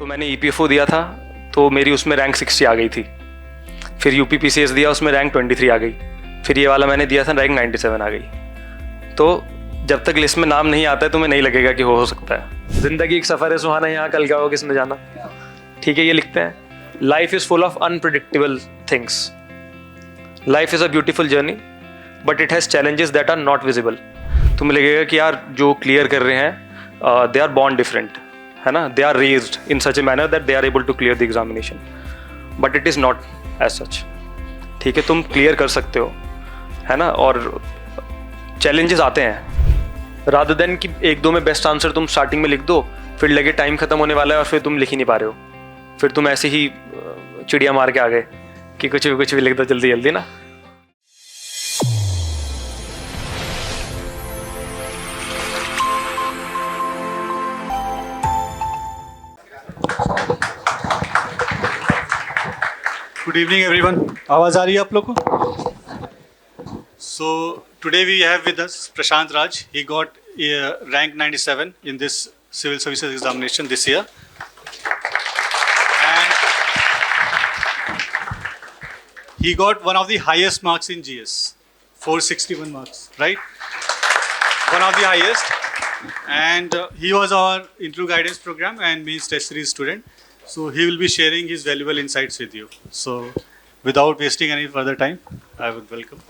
तो मैंने EPFO दिया था, तो मेरी उसमें रैंक 60 आ गई थी। फिर UPPCS दिया, उसमें रैंक 23 आ गई। फिर ये वाला मैंने दिया था, रैंक 97 आ गई। तो जब तक लिस्ट में नाम नहीं आता है तुम्हें नहीं लगेगा कि हो सकता है। जिंदगी एक सफ़र है सुहाना, यहाँ कल क्या हो किसने जाना। ठीक है, ये लिखते हैं, life is full of unpredictable things. Life is a beautiful journey but it has challenges that are not visible. तुम्हें लगेगा कि यार जो क्लियर कर रहे हैं दे आर बॉर्न डिफरेंट, है ना, they are raised in such a manner that they are able to clear the examination, but it is not as such. ठीक है, तुम क्लियर कर सकते हो, है ना, और चैलेंजेस आते हैं। रादर देन कि एक दो में बेस्ट आंसर तुम स्टार्टिंग में लिख दो, फिर लगे टाइम खत्म होने वाला है और फिर तुम लिख ही नहीं पा रहे हो, फिर तुम ऐसे ही चिड़िया मार के आ गए कि कुछ भी लिख दो जल्दी जल्दी ना। Good evening, everyone. आवाज आ रही है आप लोग को? So today we have with us Prashant Raj. He got rank 97 in this civil services examination this year, and he got one of the highest marks in GS, 461 marks, right? One of the highest, and he was our interview guidance program and means test series student. So he will be sharing his valuable insights with you. So without wasting any further time, I would welcome.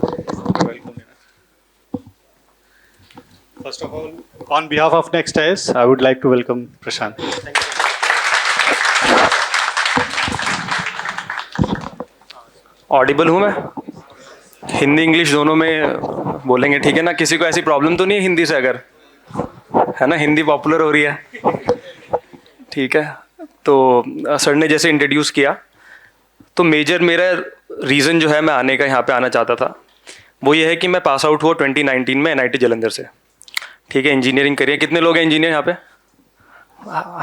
First of all, on behalf of Next IS, I would like to welcome Prashant. Audible हूँ मैं? Hindi English दोनों में बोलेंगे, ठीक है ना? किसी को ऐसी प्रॉब्लम तो नहीं है हिंदी से, अगर है ना, हिंदी पॉपुलर हो रही है, ठीक है। तो सर ने जैसे इंट्रोड्यूस किया, तो मेजर मेरा रीज़न जो है मैं आने का, यहाँ पे आना चाहता था, वो ये है कि मैं पास आउट हुआ 2019 में NIT जालंधर से। ठीक है, इंजीनियरिंग करिए। कितने लोग हैं इंजीनियर यहाँ पे?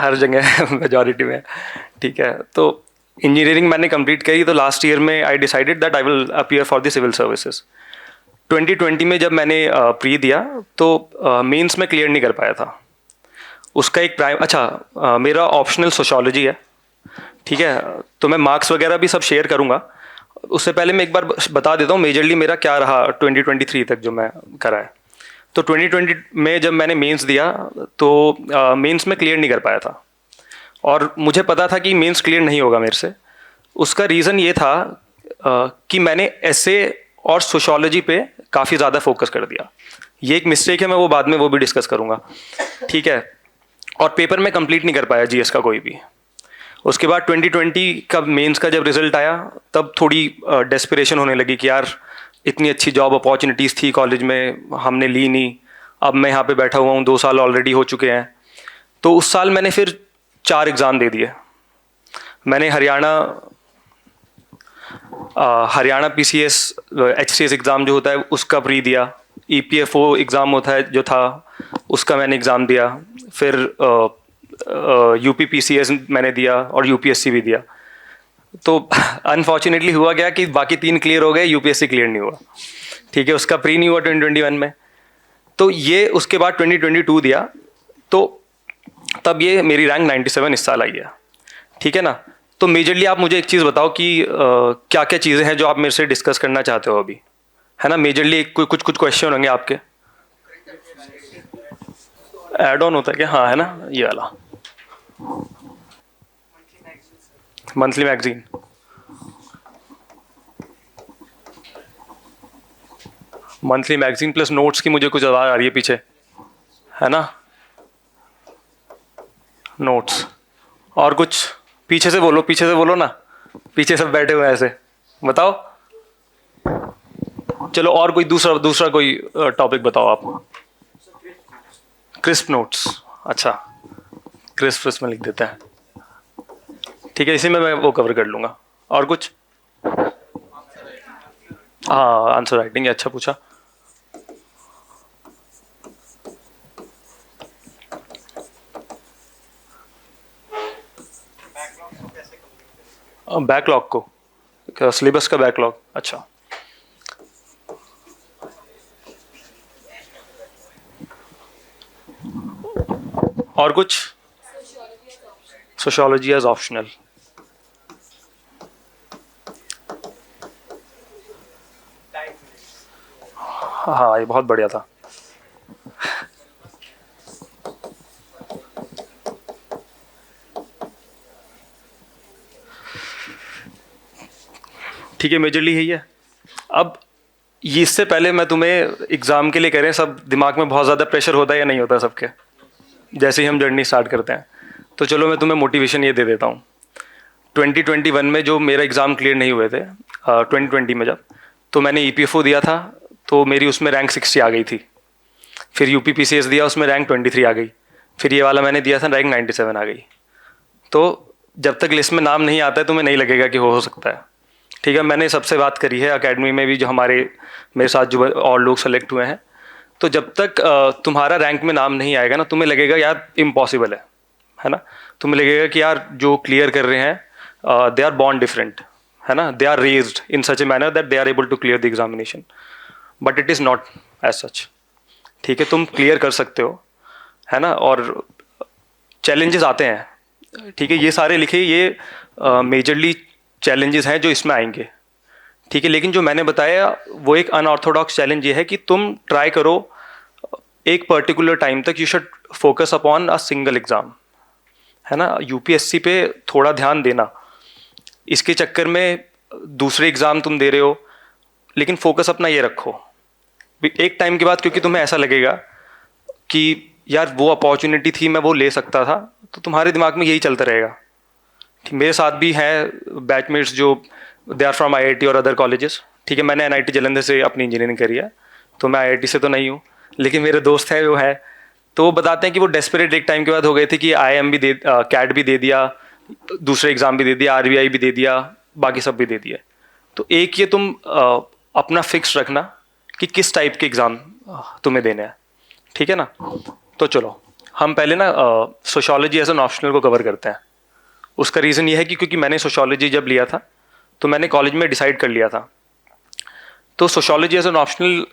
हर जगह मेजॉरिटी में। ठीक है, तो इंजीनियरिंग मैंने कंप्लीट करी, तो लास्ट ईयर में I decided that I will appear for the civil services. 2020 में जब मैंने प्री दिया तो मेंस में क्लियर नहीं कर पाया था। उसका एक मेरा ऑप्शनल सोशियोलॉजी है, ठीक है, तो मैं मार्क्स वगैरह भी सब शेयर करूँगा। उससे पहले मैं एक बार बता देता हूँ मेजरली मेरा क्या रहा 2023 तक जो मैं करा है। तो 2020 में जब मैंने मेंस दिया तो मेंस में क्लियर नहीं कर पाया था, और मुझे पता था कि मेंस क्लियर नहीं होगा मेरे से। उसका रीज़न ये था कि मैंने एसे और सोशियोलॉजी पे काफ़ी ज़्यादा फोकस कर दिया। ये एक मिस्टेक है, मैं वो बाद में वो भी डिस्कस करूँगा, ठीक है। और पेपर में कंप्लीट नहीं कर पाया GS का कोई भी। उसके बाद 2020 का मेंस का जब रिजल्ट आया, तब थोड़ी डेस्पिरेशन होने लगी कि यार इतनी अच्छी जॉब अपॉर्चुनिटीज़ थी कॉलेज में, हमने ली नहीं। अब मैं यहाँ पे बैठा हुआ हूँ, 2 साल ऑलरेडी हो चुके हैं। तो उस साल मैंने फिर 4 एग्ज़ाम दे दिए। मैंने हरियाणा PCS HCS एग्ज़ाम जो होता है उसका प्री दिया। EPFO एग्ज़ाम होता है जो था, उसका मैंने एग्ज़ाम दिया। फिर UPPCS मैंने दिया और UPSC भी दिया। तो अनफॉर्चुनेटली हुआ क्या कि बाकी 3 क्लियर हो गए, UPSC क्लियर नहीं हुआ, ठीक है, उसका प्री नहीं हुआ 2021 में। तो ये उसके बाद 2022 दिया, तो तब ये मेरी रैंक 97 इस साल आई है, ठीक है ना। तो मेजरली आप मुझे एक चीज़ बताओ कि क्या क्या चीज़ें हैं जो आप मेरे से डिस्कस करना चाहते हो अभी, है ना। मेजरली कुछ क्वेश्चन होंगे आपके। एड ऑन होता है क्या? हाँ, है ना, ये वाला monthly magazine. Monthly magazine plus notes की मुझे कुछ आवाज़ आ रही है पीछे, है ना, नोट्स। और कुछ पीछे से बोलो ना, पीछे सब बैठे हुए हैं ऐसे, बताओ। चलो, और कोई दूसरा कोई टॉपिक बताओ आप। क्रिस्प नोट्स, अच्छा, क्रिस्प में लिख देते हैं, ठीक है, इसी में मैं वो कवर कर लूँगा। और कुछ? हाँ, आंसर राइटिंग, अच्छा पूछा। बैकलॉग को, सिलेबस का बैकलॉग, अच्छा। और कुछ? Sociology as optional. हाँ, ये बहुत बढ़िया था। ठीक है, मेजरली यही है। अब ये इससे पहले मैं तुम्हें एग्ज़ाम के लिए कह रहे हैं, सब दिमाग में बहुत ज़्यादा प्रेशर होता है या नहीं होता सबके, जैसे ही हम जर्नी स्टार्ट करते हैं। तो चलो मैं तुम्हें मोटिवेशन ये दे देता हूँ। 2021 में जो मेरा एग्ज़ाम क्लियर नहीं हुए थे, 2020 में जब, तो मैंने EPFO दिया था, तो मेरी उसमें रैंक 60 आ गई थी। फिर UPPCS दिया, उसमें रैंक 23 आ गई। फिर ये वाला मैंने दिया था, रैंक 97 आ गई। तो जब तक लिस्ट में नाम नहीं आता है तुम्हें नहीं लगेगा कि हो सकता है। ठीक है, मैंने सबसे बात करी है एकेडमी में भी, जो मेरे साथ जो और लोग सेलेक्ट हुए हैं, तो जब तक तुम्हारा रैंक में नाम नहीं आएगा ना, तुम्हें लगेगा यार इम्पॉसिबल है ना। तुम्हें लगेगा कि यार जो क्लियर कर रहे हैं दे आर बॉर्न डिफरेंट, है ना, they are raised in such a manner that they are able to clear the examination, but it is not as such. ठीक है, तुम क्लियर कर सकते हो, है ना। और चैलेंजेस आते हैं, ठीक है, ये सारे लिखे, ये मेजरली चैलेंजेस हैं जो इसमें आएंगे। ठीक है, लेकिन जो मैंने बताया वो एक अनऑर्थोडॉक्स चैलेंज ये है कि तुम ट्राई करो एक पर्टिकुलर टाइम तक, you should focus upon a single exam, है ना। UPSC पे थोड़ा ध्यान देना, इसके चक्कर में दूसरे एग्जाम तुम दे रहे हो, लेकिन फोकस अपना ये रखो। एक टाइम के बाद क्योंकि तुम्हें ऐसा लगेगा कि यार वो अपॉर्चुनिटी थी, मैं वो ले सकता था, तो तुम्हारे दिमाग में यही चलता रहेगा। ठीक, मेरे साथ भी हैं बैचमेट्स जो दे आर फ्रॉम IIT और अदर कॉलेजेस। ठीक है, मैंने NIT जालंधर से अपनी इंजीनियरिंग करी है, तो मैं IIT से तो नहीं हूँ, लेकिन मेरे दोस्त हैं वो है, तो वो बताते हैं कि वो डेस्परेट एक टाइम के बाद हो गए थे कि IIM भी दे, CAT भी दे दिया, दूसरे एग्ज़ाम भी दे दिया, RBI भी दे दिया, बाकी सब भी दे दिया। तो एक ये तुम अपना फिक्स रखना कि किस टाइप के एग्ज़ाम तुम्हें देने हैं। ठीक है ना। तो चलो हम पहले ना सोशियोलॉजी एज एन ऑप्शनल को कवर करते हैं। उसका रीज़न ये है कि क्योंकि मैंने सोशियोलॉजी जब लिया था तो मैंने कॉलेज में डिसाइड कर लिया था। तो sociology as an optional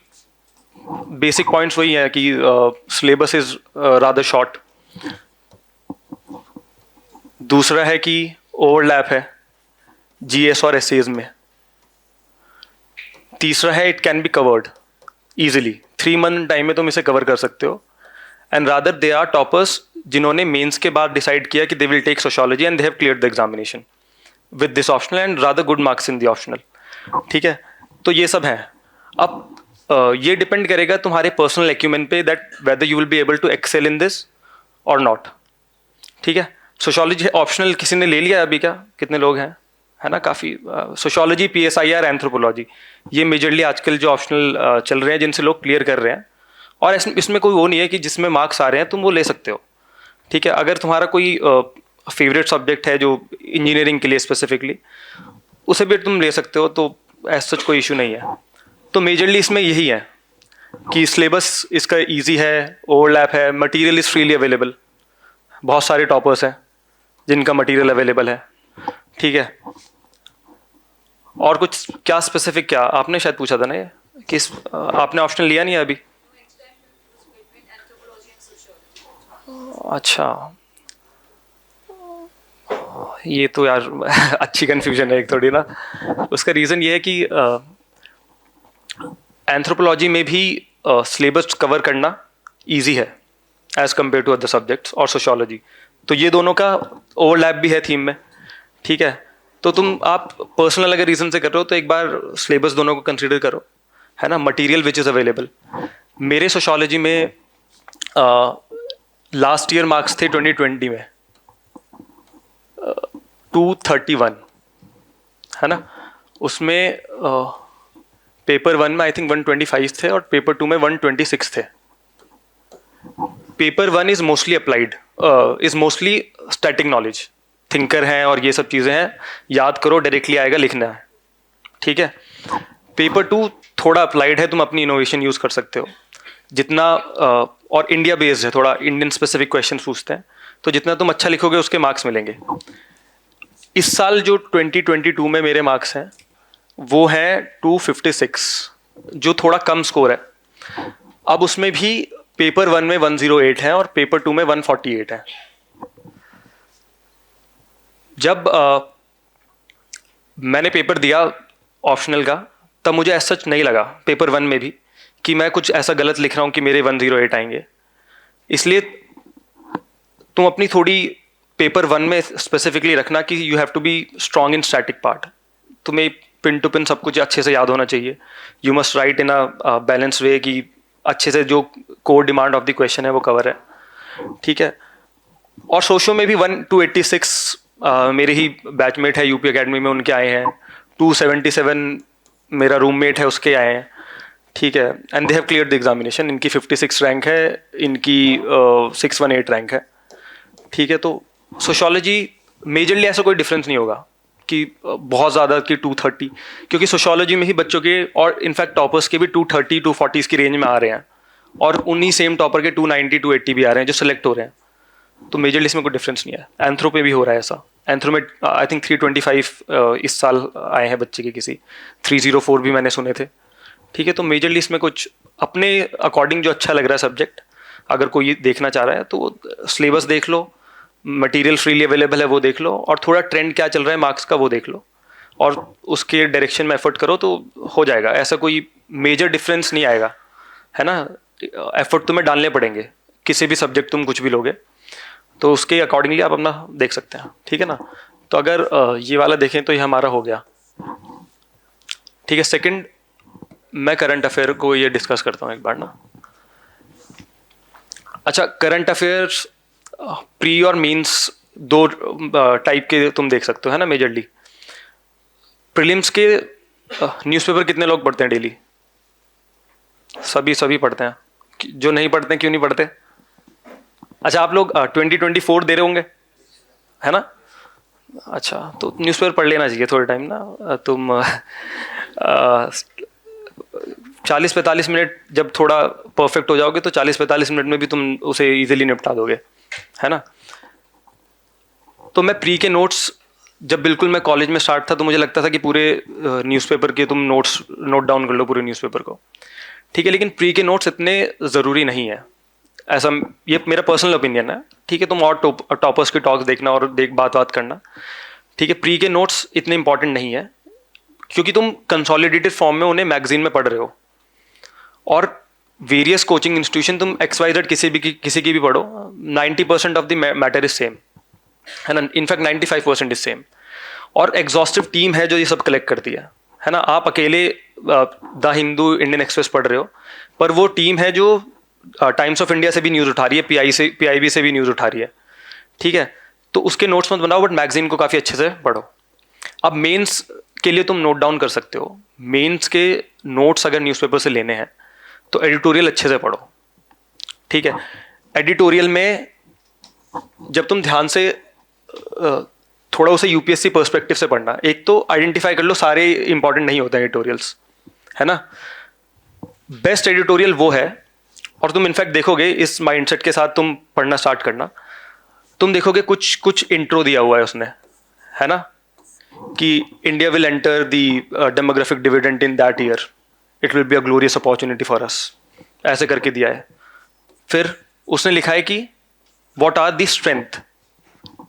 basic points वही है कि सिलेबस इज रादर शॉर्ट। दूसरा है कि ओवरलैप है GS और SAs में। तीसरा है it can be covered easily, 3 month time में तुम इसे कवर कर सकते हो। And rather they are toppers जिन्होंने मेंस के बाद डिसाइड किया कि they will take sociology and they have cleared the examination with this optional and rather good marks in the optional. ठीक है, तो ये सब हैं। अब ये डिपेंड करेगा तुम्हारे पर्सनल एक्यूमेन पे that whether you will be able to excel in this or not. ठीक है, सोशियोलॉजी ऑप्शनल किसी ने ले लिया अभी क्या, कितने लोग हैं, है ना, काफ़ी। सोशियोलॉजी, PSIR, एंथ्रोपोलॉजी, ये मेजरली आजकल जो ऑप्शनल चल रहे हैं जिनसे लोग क्लियर कर रहे हैं। और इसमें कोई वो नहीं है कि जिसमें मार्क्स आ रहे हैं तुम वो ले सकते हो। ठीक है, अगर तुम्हारा कोई फेवरेट सब्जेक्ट है जो इंजीनियरिंग के लिए स्पेसिफिकली, उसे भी तुम ले सकते हो, तो ऐसा सच कोई इशू नहीं है। तो मेजरली इसमें यही है कि सिलेबस इसका इजी है, ओवरलैप है, मटेरियल इज़ फ्रीली अवेलेबल, बहुत सारे टॉपर्स हैं जिनका मटेरियल अवेलेबल है। ठीक है, और कुछ क्या स्पेसिफिक, क्या आपने शायद पूछा था ना ये, कि आपने ऑप्शन लिया नहीं है अभी? अच्छा, ये तो यार अच्छी कन्फ्यूजन है एक थोड़ी ना। उसका रीज़न ये है कि एंथ्रोपोलॉजी में भी सिलेबस कवर करना इजी है as compare to other subjects और सोशियोलॉजी, तो ये दोनों का ओवरलैप भी है थीम में। ठीक है, तो आप पर्सनल अगर रीज़न से कर रहे हो तो एक बार सिलेबस दोनों को कंसिडर करो, है ना, मटेरियल विच इज़ अवेलेबल। मेरे सोशियोलॉजी में लास्ट ईयर मार्क्स थे 2020 में 231, है ना। उसमें पेपर 1 में आई थिंक 125 थे और पेपर 2 में 126 थे। Paper 1 is mostly applied, is mostly static knowledge, thinker हैं और ये सब चीज़ें हैं, याद करो, डायरेक्टली आएगा, लिखना है। ठीक है, पेपर 2 थोड़ा अप्लाइड है, तुम अपनी इनोवेशन यूज़ कर सकते हो जितना, और इंडिया बेस्ड है, थोड़ा इंडियन स्पेसिफिक क्वेश्चन पूछते हैं, तो जितना तुम अच्छा लिखोगे उसके मार्क्स मिलेंगे। इस साल जो 2022 में मेरे मार्क्स हैं वो हैं 256, जो थोड़ा कम स्कोर है। अब उसमें भी पेपर 1 में 108 है और पेपर 2 में 148 है। जब मैंने पेपर दिया ऑप्शनल का, तब मुझे ऐसा सच नहीं लगा पेपर 1 में भी कि मैं कुछ ऐसा गलत लिख रहा हूँ कि मेरे 108 आएंगे। इसलिए तुम अपनी थोड़ी पेपर 1 में स्पेसिफिकली रखना कि you have to be strong in static part. तुम्हें पिन टू पिन सब कुछ अच्छे से याद होना चाहिए। You must write in a balance way कि अच्छे से जो core demand of the question है वो कवर है, ठीक है। और सोशो में भी 1 to 86 मेरे ही बैचमेट है यूपी एकेडमी में, उनके आए हैं। 277 मेरा रूममेट है, उसके आए हैं, ठीक है। And they have clear the examination. इनकी 56 रैंक है, इनकी 618 रैंक है, ठीक है। तो सोशोलॉजी मेजरली ऐसा कोई डिफरेंस नहीं होगा कि बहुत ज़्यादा कि 230, क्योंकि सोशोलॉजी में ही बच्चों के और इनफैक्ट टॉपर्स के भी 230 240 की रेंज में आ रहे हैं, और उन्हीं सेम टॉपर के 290 280 भी आ रहे हैं जो सेलेक्ट हो रहे हैं। तो मेजरली इसमें कोई डिफरेंस नहीं है। एंथ्रो पे भी हो रहा है ऐसा। एंथ्रो में आई थिंक 325 इस साल आए हैं बच्चे के, किसी 304 भी मैंने सुने थे, ठीक है। तो मेजरली इसमें कुछ अपने अकॉर्डिंग जो अच्छा लग रहा है सब्जेक्ट, अगर कोई देखना चाह रहा है तो सिलेबस देख लो, मटेरियल फ्रीली अवेलेबल है वो देख लो, और थोड़ा ट्रेंड क्या चल रहा है मार्क्स का वो देख लो, और उसके डायरेक्शन में एफर्ट करो तो हो जाएगा। ऐसा कोई मेजर डिफरेंस नहीं आएगा, है ना। एफर्ट तुम्हें डालने पड़ेंगे, किसी भी सब्जेक्ट तुम कुछ भी लोगे तो उसके अकॉर्डिंगली आप अपना देख सकते हैं, ठीक है ना। तो अगर ये वाला देखें तो ये हमारा हो गया, ठीक है। सेकंड, मैं करंट अफेयर को ये डिस्कस करता हूँ एक बार ना। अच्छा, करंट अफेयर्स प्री और मीन्स दो टाइप के तुम देख सकते हो, है ना। मेजरली प्रीलिम्स के न्यूज़पेपर कितने लोग पढ़ते हैं डेली? सभी पढ़ते हैं। जो नहीं पढ़ते हैं क्यों नहीं पढ़ते? अच्छा, आप लोग 2024 दे रहे होंगे, है ना। अच्छा, तो न्यूज़पेपर पढ़ लेना चाहिए थोड़े टाइम ना। तुम 40-45 मिनट जब थोड़ा परफेक्ट हो जाओगे तो 40-45 मिनट में भी तुम उसे इजीली निपटा दोगे, है ना। तो मैं प्री के नोट्स, जब बिल्कुल मैं कॉलेज में स्टार्ट था तो मुझे लगता था कि पूरे न्यूज़पेपर के तुम नोट डाउन कर लो पूरे न्यूज़पेपर को, ठीक है। लेकिन प्री के नोट्स इतने ज़रूरी नहीं है, ऐसा ये मेरा पर्सनल ओपिनियन है, ठीक है। तुम और टॉपर्स के टॉक्स देखना और बात करना, ठीक है। प्री के नोट्स इतने इंपॉर्टेंट नहीं है, क्योंकि तुम कंसोलिडेटेड फॉर्म में उन्हें मैगजीन में पढ़ रहे हो, और वेरियस कोचिंग इंस्टीट्यूशन तुम XYZ किसी की भी पढ़ो, 90% of the matter is same, है ना। इनफैक्ट 95% इज सेम, और एग्जॉस्टिव टीम है जो ये सब कलेक्ट करती है ना। आप अकेले द हिंदू, इंडियन एक्सप्रेस पढ़ रहे हो, पर वो टीम है जो टाइम्स ऑफ इंडिया से भी न्यूज़ उठा रही है, PIB से भी न्यूज़ उठा रही है, ठीक है। तो उसके नोट्स मत बनाओ, बट मैगजीन को काफ़ी अच्छे से पढ़ो। अब मेंस के लिए तुम नोट डाउन कर सकते हो। मेंस के नोट्स अगर न्यूज़पेपर से लेने हैं तो एडिटोरियल अच्छे से पढ़ो, ठीक है। एडिटोरियल में जब तुम ध्यान से थोड़ा उसे UPSC पर्सपेक्टिव से पढ़ना, एक तो आइडेंटिफाई कर लो सारे इंपॉर्टेंट नहीं होते हैं एडिटोरियल्स, है ना। बेस्ट एडिटोरियल वो है, और तुम इनफैक्ट देखोगे इस माइंडसेट के साथ तुम पढ़ना स्टार्ट करना, तुम देखोगे कुछ इंट्रो दिया हुआ है उसने, है ना, कि India will enter the demographic dividend in that year, it will be a glorious opportunity for us, ऐसे करके दिया है। फिर उसने लिखा है कि what are the strength,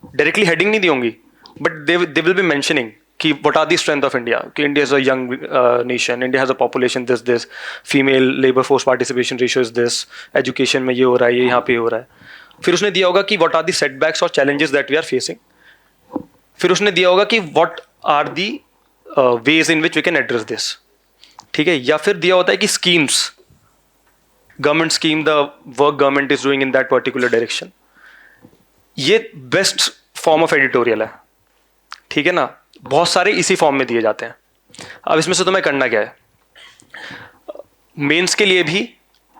directly heading नहीं दी होंगी, but they will be mentioning कि what are the strength of India, कि India is a young nation, India has a population this, female labour force participation ratio is this, education में ये हो रहा है, ये यहाँ पे हो रहा है। फिर उसने दिया होगा कि व्हाट आर द सेटबैक्स और challenges that we are facing. फिर उसने दिया होगा कि what are the ways in which we can address this, ठीक है। या फिर दिया होता है कि schemes, government scheme, the work government is doing in that particular direction. ये बेस्ट फॉर्म ऑफ एडिटोरियल है, ठीक है ना। बहुत सारे इसी फॉर्म में दिए जाते हैं। अब इसमें से तुम्हें करना क्या है, मेंस के लिए भी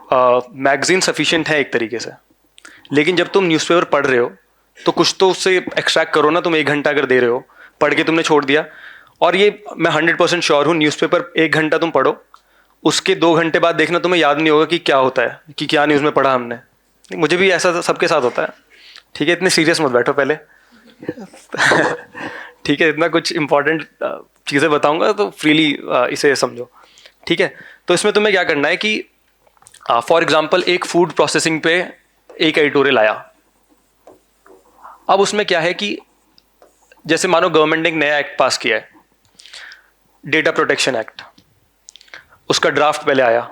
मैगजीन सफिशिएंट है एक तरीके से, लेकिन जब तुम न्यूज़पेपर पढ़ रहे हो तो कुछ तो उससे एक्सट्रैक्ट करो ना। तुम 1 घंटा अगर दे रहे हो, पढ़ के तुमने छोड़ दिया, और ये मैं 100% श्योर हूँ, न्यूज़पेपर 1 घंटा तुम पढ़ो, उसके 2 घंटे बाद देखना तुम्हें याद नहीं होगा कि क्या होता है, कि क्या न्यूज़ में पढ़ा हमने। मुझे भी ऐसा सबके साथ होता है, ठीक है। इतने सीरियस मत बैठो पहले ठीक है। इतना कुछ इंपॉर्टेंट चीज़ें बताऊंगा तो फ्रीली इसे समझो, ठीक है। तो इसमें तुम्हें क्या करना है कि फॉर एग्जांपल एक फूड प्रोसेसिंग पे एक एडिटोरियल आया। अब उसमें क्या है कि जैसे मानो गवर्नमेंट ने एक नया एक्ट पास किया है, डेटा प्रोटेक्शन एक्ट, उसका ड्राफ्ट पहले आया,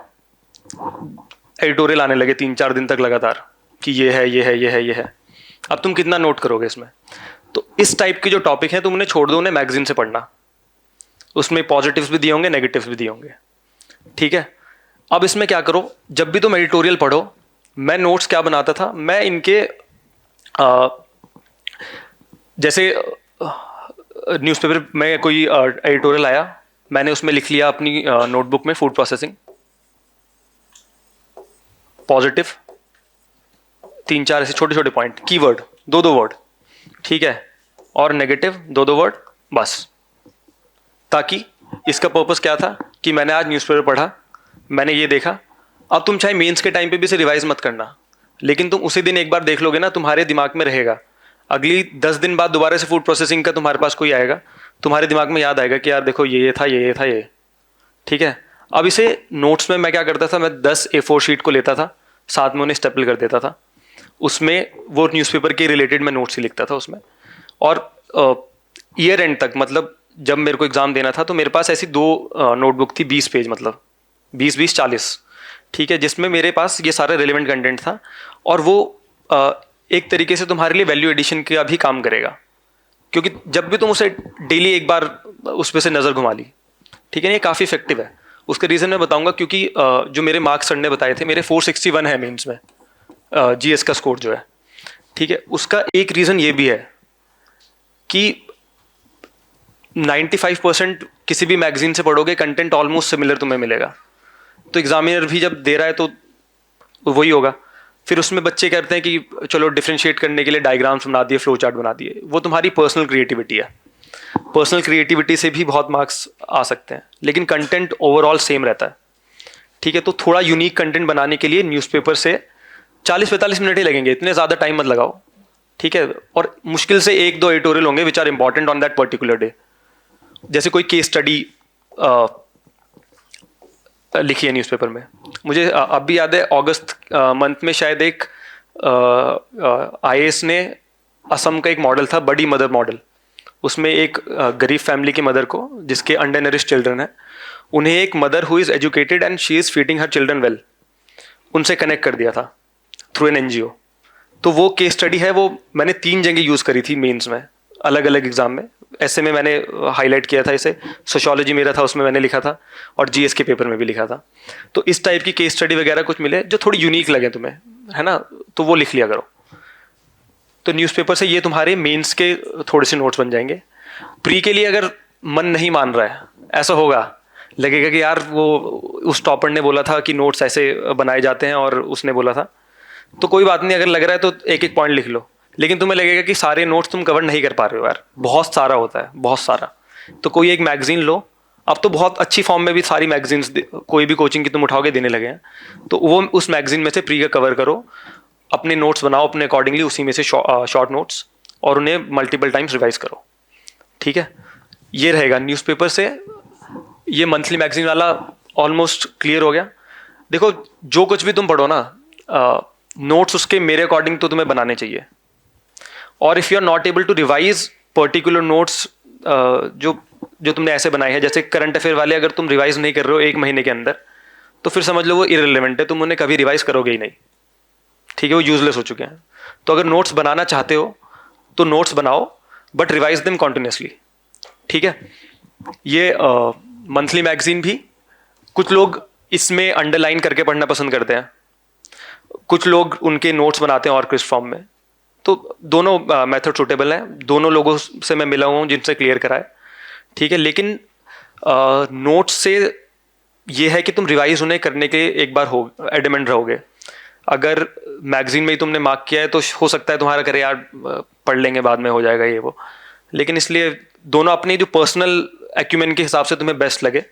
एडिटोरियल आने लगे 3-4 दिन तक लगातार कि ये है ये है ये है ये है। अब तुम कितना नोट करोगे इसमें? तो इस टाइप के जो टॉपिक हैं तुम उन्हें छोड़ दो, उन्हें मैगजीन से पढ़ना, उसमें पॉजिटिव्स भी दिए होंगे, नेगेटिव्स भी दिए होंगे, ठीक है। अब इसमें क्या करो, जब भी तुम एडिटोरियल पढ़ो, मैं नोट्स क्या बनाता था, मैं इनके जैसे न्यूज़पेपर में कोई एडिटोरियल आया, मैंने उसमें लिख लिया अपनी नोटबुक में फूड प्रोसेसिंग, पॉजिटिव 3-4 ऐसे छोटे छोटे पॉइंट, कीवर्ड 2-2 वर्ड, ठीक है, और नेगेटिव 2-2 वर्ड बस। ताकि इसका पर्पस क्या था कि मैंने आज न्यूज़पेपर पढ़ा, मैंने ये देखा। अब तुम चाहे मेंस के टाइम पे भी इसे रिवाइज मत करना, लेकिन तुम उसी दिन एक बार देख लोगे ना, तुम्हारे दिमाग में रहेगा। अगली 10 दिन बाद दोबारा से फूड प्रोसेसिंग का तुम्हारे पास कोई आएगा, तुम्हारे दिमाग में याद आएगा कि यार देखो ये था ये था ये, ठीक है। अब इसे नोट्स में मैं क्या करता था, मैं 10 A4 शीट को लेता था, साथ में उन्हें स्टेपल कर देता था, उसमें वो न्यूज़पेपर के रिलेटेड मैं नोट्स ही लिखता था उसमें। और ईयर एंड तक, मतलब जब मेरे को एग्ज़ाम देना था, तो मेरे पास ऐसी 2 नोटबुक थी, 20 पेज, मतलब 20-20-40, ठीक है, जिसमें मेरे पास ये सारा रिलेवेंट कंटेंट था। और वो एक तरीके से तुम्हारे लिए वैल्यू एडिशन का भी काम करेगा, क्योंकि जब भी तुम उसे डेली एक बार उस पर से नज़र घुमा ली, ठीक है ना, ये काफ़ी इफेक्टिव है। उसका रीज़न मैं बताऊंगा, क्योंकि जो मेरे मार्क्स सर ने बताए थे, मेरे 461 है मेंस में, जीएस का स्कोर जो है, ठीक है। उसका एक रीज़न ये भी है कि 95% किसी भी मैगजीन से पढ़ोगे, कंटेंट ऑलमोस्ट सिमिलर तुम्हें मिलेगा। तो एग्जामिनर भी जब दे रहा है तो वही होगा। फिर उसमें बच्चे कहते हैं कि चलो डिफरेंशिएट करने के लिए डायग्राम्स बना दिए, फ्लो चार्ट बना दिए, वो तुम्हारी पर्सनल क्रिएटिविटी है। पर्सनल क्रिएटिविटी से भी बहुत मार्क्स आ सकते हैं, लेकिन कंटेंट ओवरऑल सेम रहता है, ठीक है। तो थोड़ा यूनिक कंटेंट बनाने के लिए न्यूज़पेपर से 40-45 मिनट ही लगेंगे, इतने ज़्यादा टाइम मत लगाओ, ठीक है। और मुश्किल से 1-2 एडिटोरियल होंगे which are important on that particular day. जैसे कोई केस स्टडी लिखी है न्यूज़पेपर में, मुझे अब भी याद है, अगस्त मंथ में शायद एक IAS ने असम का एक मॉडल था, बड़ी मदर मॉडल। उसमें एक गरीब फैमिली की मदर को, जिसके अंडर नरिश चिल्ड्रन है, उन्हें एक mother who is educated and she is feeding her children well, उनसे कनेक्ट कर दिया था थ्रू एन NGO। तो वो केस स्टडी है, वो मैंने 3 जगह यूज़ करी थी मेंस में, अलग अलग एग्जाम में। ऐसे में मैंने हाईलाइट किया था इसे, सोशियोलॉजी मेरा था उसमें मैंने लिखा था, और GS के पेपर में भी लिखा था। तो इस टाइप की केस स्टडी वगैरह कुछ मिले जो थोड़ी यूनिक लगे तुम्हें, है ना, तो वो लिख लिया करो। तो न्यूज़पेपर से ये तुम्हारे मेंस के थोड़े से नोट्स बन जाएंगे। प्री के लिए अगर मन नहीं मान रहा है, ऐसा होगा, लगेगा कि यार वो उस टॉपर ने बोला था कि नोट्स ऐसे बनाए जाते हैं और उसने बोला था, तो कोई बात नहीं, अगर लग रहा है तो एक एक पॉइंट लिख लो। लेकिन तुम्हें लगेगा कि सारे नोट्स तुम कवर नहीं कर पा रहे हो यार, बहुत सारा होता है, बहुत सारा। तो कोई एक मैगजीन लो, अब तो बहुत अच्छी फॉर्म में भी सारी मैगजीन्स कोई भी कोचिंग की तुम उठाओगे देने लगे हैं, तो वो उस मैगजीन में से प्री का कवर करो, अपने नोट्स बनाओ अपने अकॉर्डिंगली, उसी में से शॉर्ट नोट्स, और उन्हें मल्टीपल टाइम्स रिवाइज करो, ठीक है। ये रहेगा न्यूज़पेपर से। ये मंथली मैगजीन वाला ऑलमोस्ट क्लियर हो गया। देखो, जो कुछ भी तुम पढ़ो ना, नोट्स उसके मेरे अकॉर्डिंग तो तुम्हें बनाने चाहिए। और if you are not able to revise particular notes जो तुमने ऐसे बनाए हैं, जैसे करंट अफेयर वाले, अगर तुम रिवाइज नहीं कर रहे हो 1 महीने के अंदर, तो फिर समझ लो वो इररिलेवेंट है, तुम उन्हें कभी रिवाइज करोगे ही नहीं, ठीक है, वो यूजलेस हो चुके हैं। तो अगर नोट्स बनाना चाहते हो तो नोट्स बनाओ, बट रिवाइज देम कॉन्टिन्यूसली, ठीक है। ये मंथली मैगजीन भी कुछ लोग इसमें अंडरलाइन करके पढ़ना पसंद करते हैं, कुछ लोग उनके नोट्स बनाते हैं और क्रिस्प फॉर्म में। तो दोनों मेथड सूटेबल हैं, दोनों लोगों से मैं मिला हुआ हूँ जिनसे क्लियर कराए, ठीक है। लेकिन नोट्स से ये है कि तुम रिवाइज उन्हें करने के एक बार हो एडमेंट रहोगे। अगर मैगजीन में ही तुमने मार्क किया है तो हो सकता है तुम्हारा करे यार पढ़ लेंगे बाद में हो जाएगा ये वो, लेकिन इसलिए दोनों अपनी जो पर्सनल एक्यूमेन के हिसाब से तुम्हें बेस्ट लगे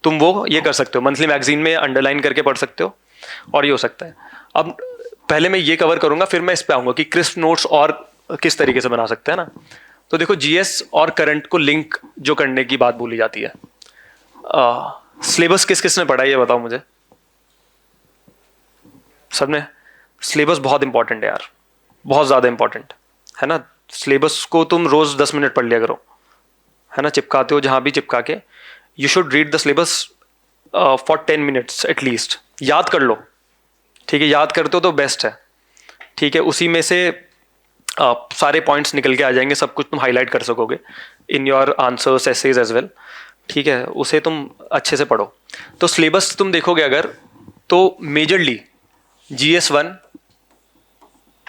तुम वो ये कर सकते हो। मंथली मैगजीन में अंडरलाइन करके पढ़ सकते हो, और ये हो सकता है। अब पहले मैं ये कवर करूंगा, फिर मैं इस पे आऊंगा कि क्रिस्प नोट्स और किस तरीके से बना सकते हैं ना। तो देखो, GS और करंट को लिंक जो करने की बात बोली जाती है, सिलेबस किस किस ने पढ़ा है ये बताओ मुझे। सबने? सिलेबस बहुत इंपॉर्टेंट है यार, बहुत ज़्यादा इंपॉर्टेंट है ना। सिलेबस को तुम रोज़ 10 मिनट पढ़ लिया करो, है ना, चिपकाते हो जहाँ भी चिपका के. You should read the syllabus for 10 minutes at least. याद कर लो, ठीक है, याद करते हो तो बेस्ट है, ठीक है. उसी में से सारे पॉइंट्स निकल के आ जाएंगे, सब कुछ तुम हाईलाइट कर सकोगे in your answers, essays as well, ठीक है. उसे तुम अच्छे से पढ़ो. तो सिलेबस तुम देखोगे अगर, तो मेजरली GS1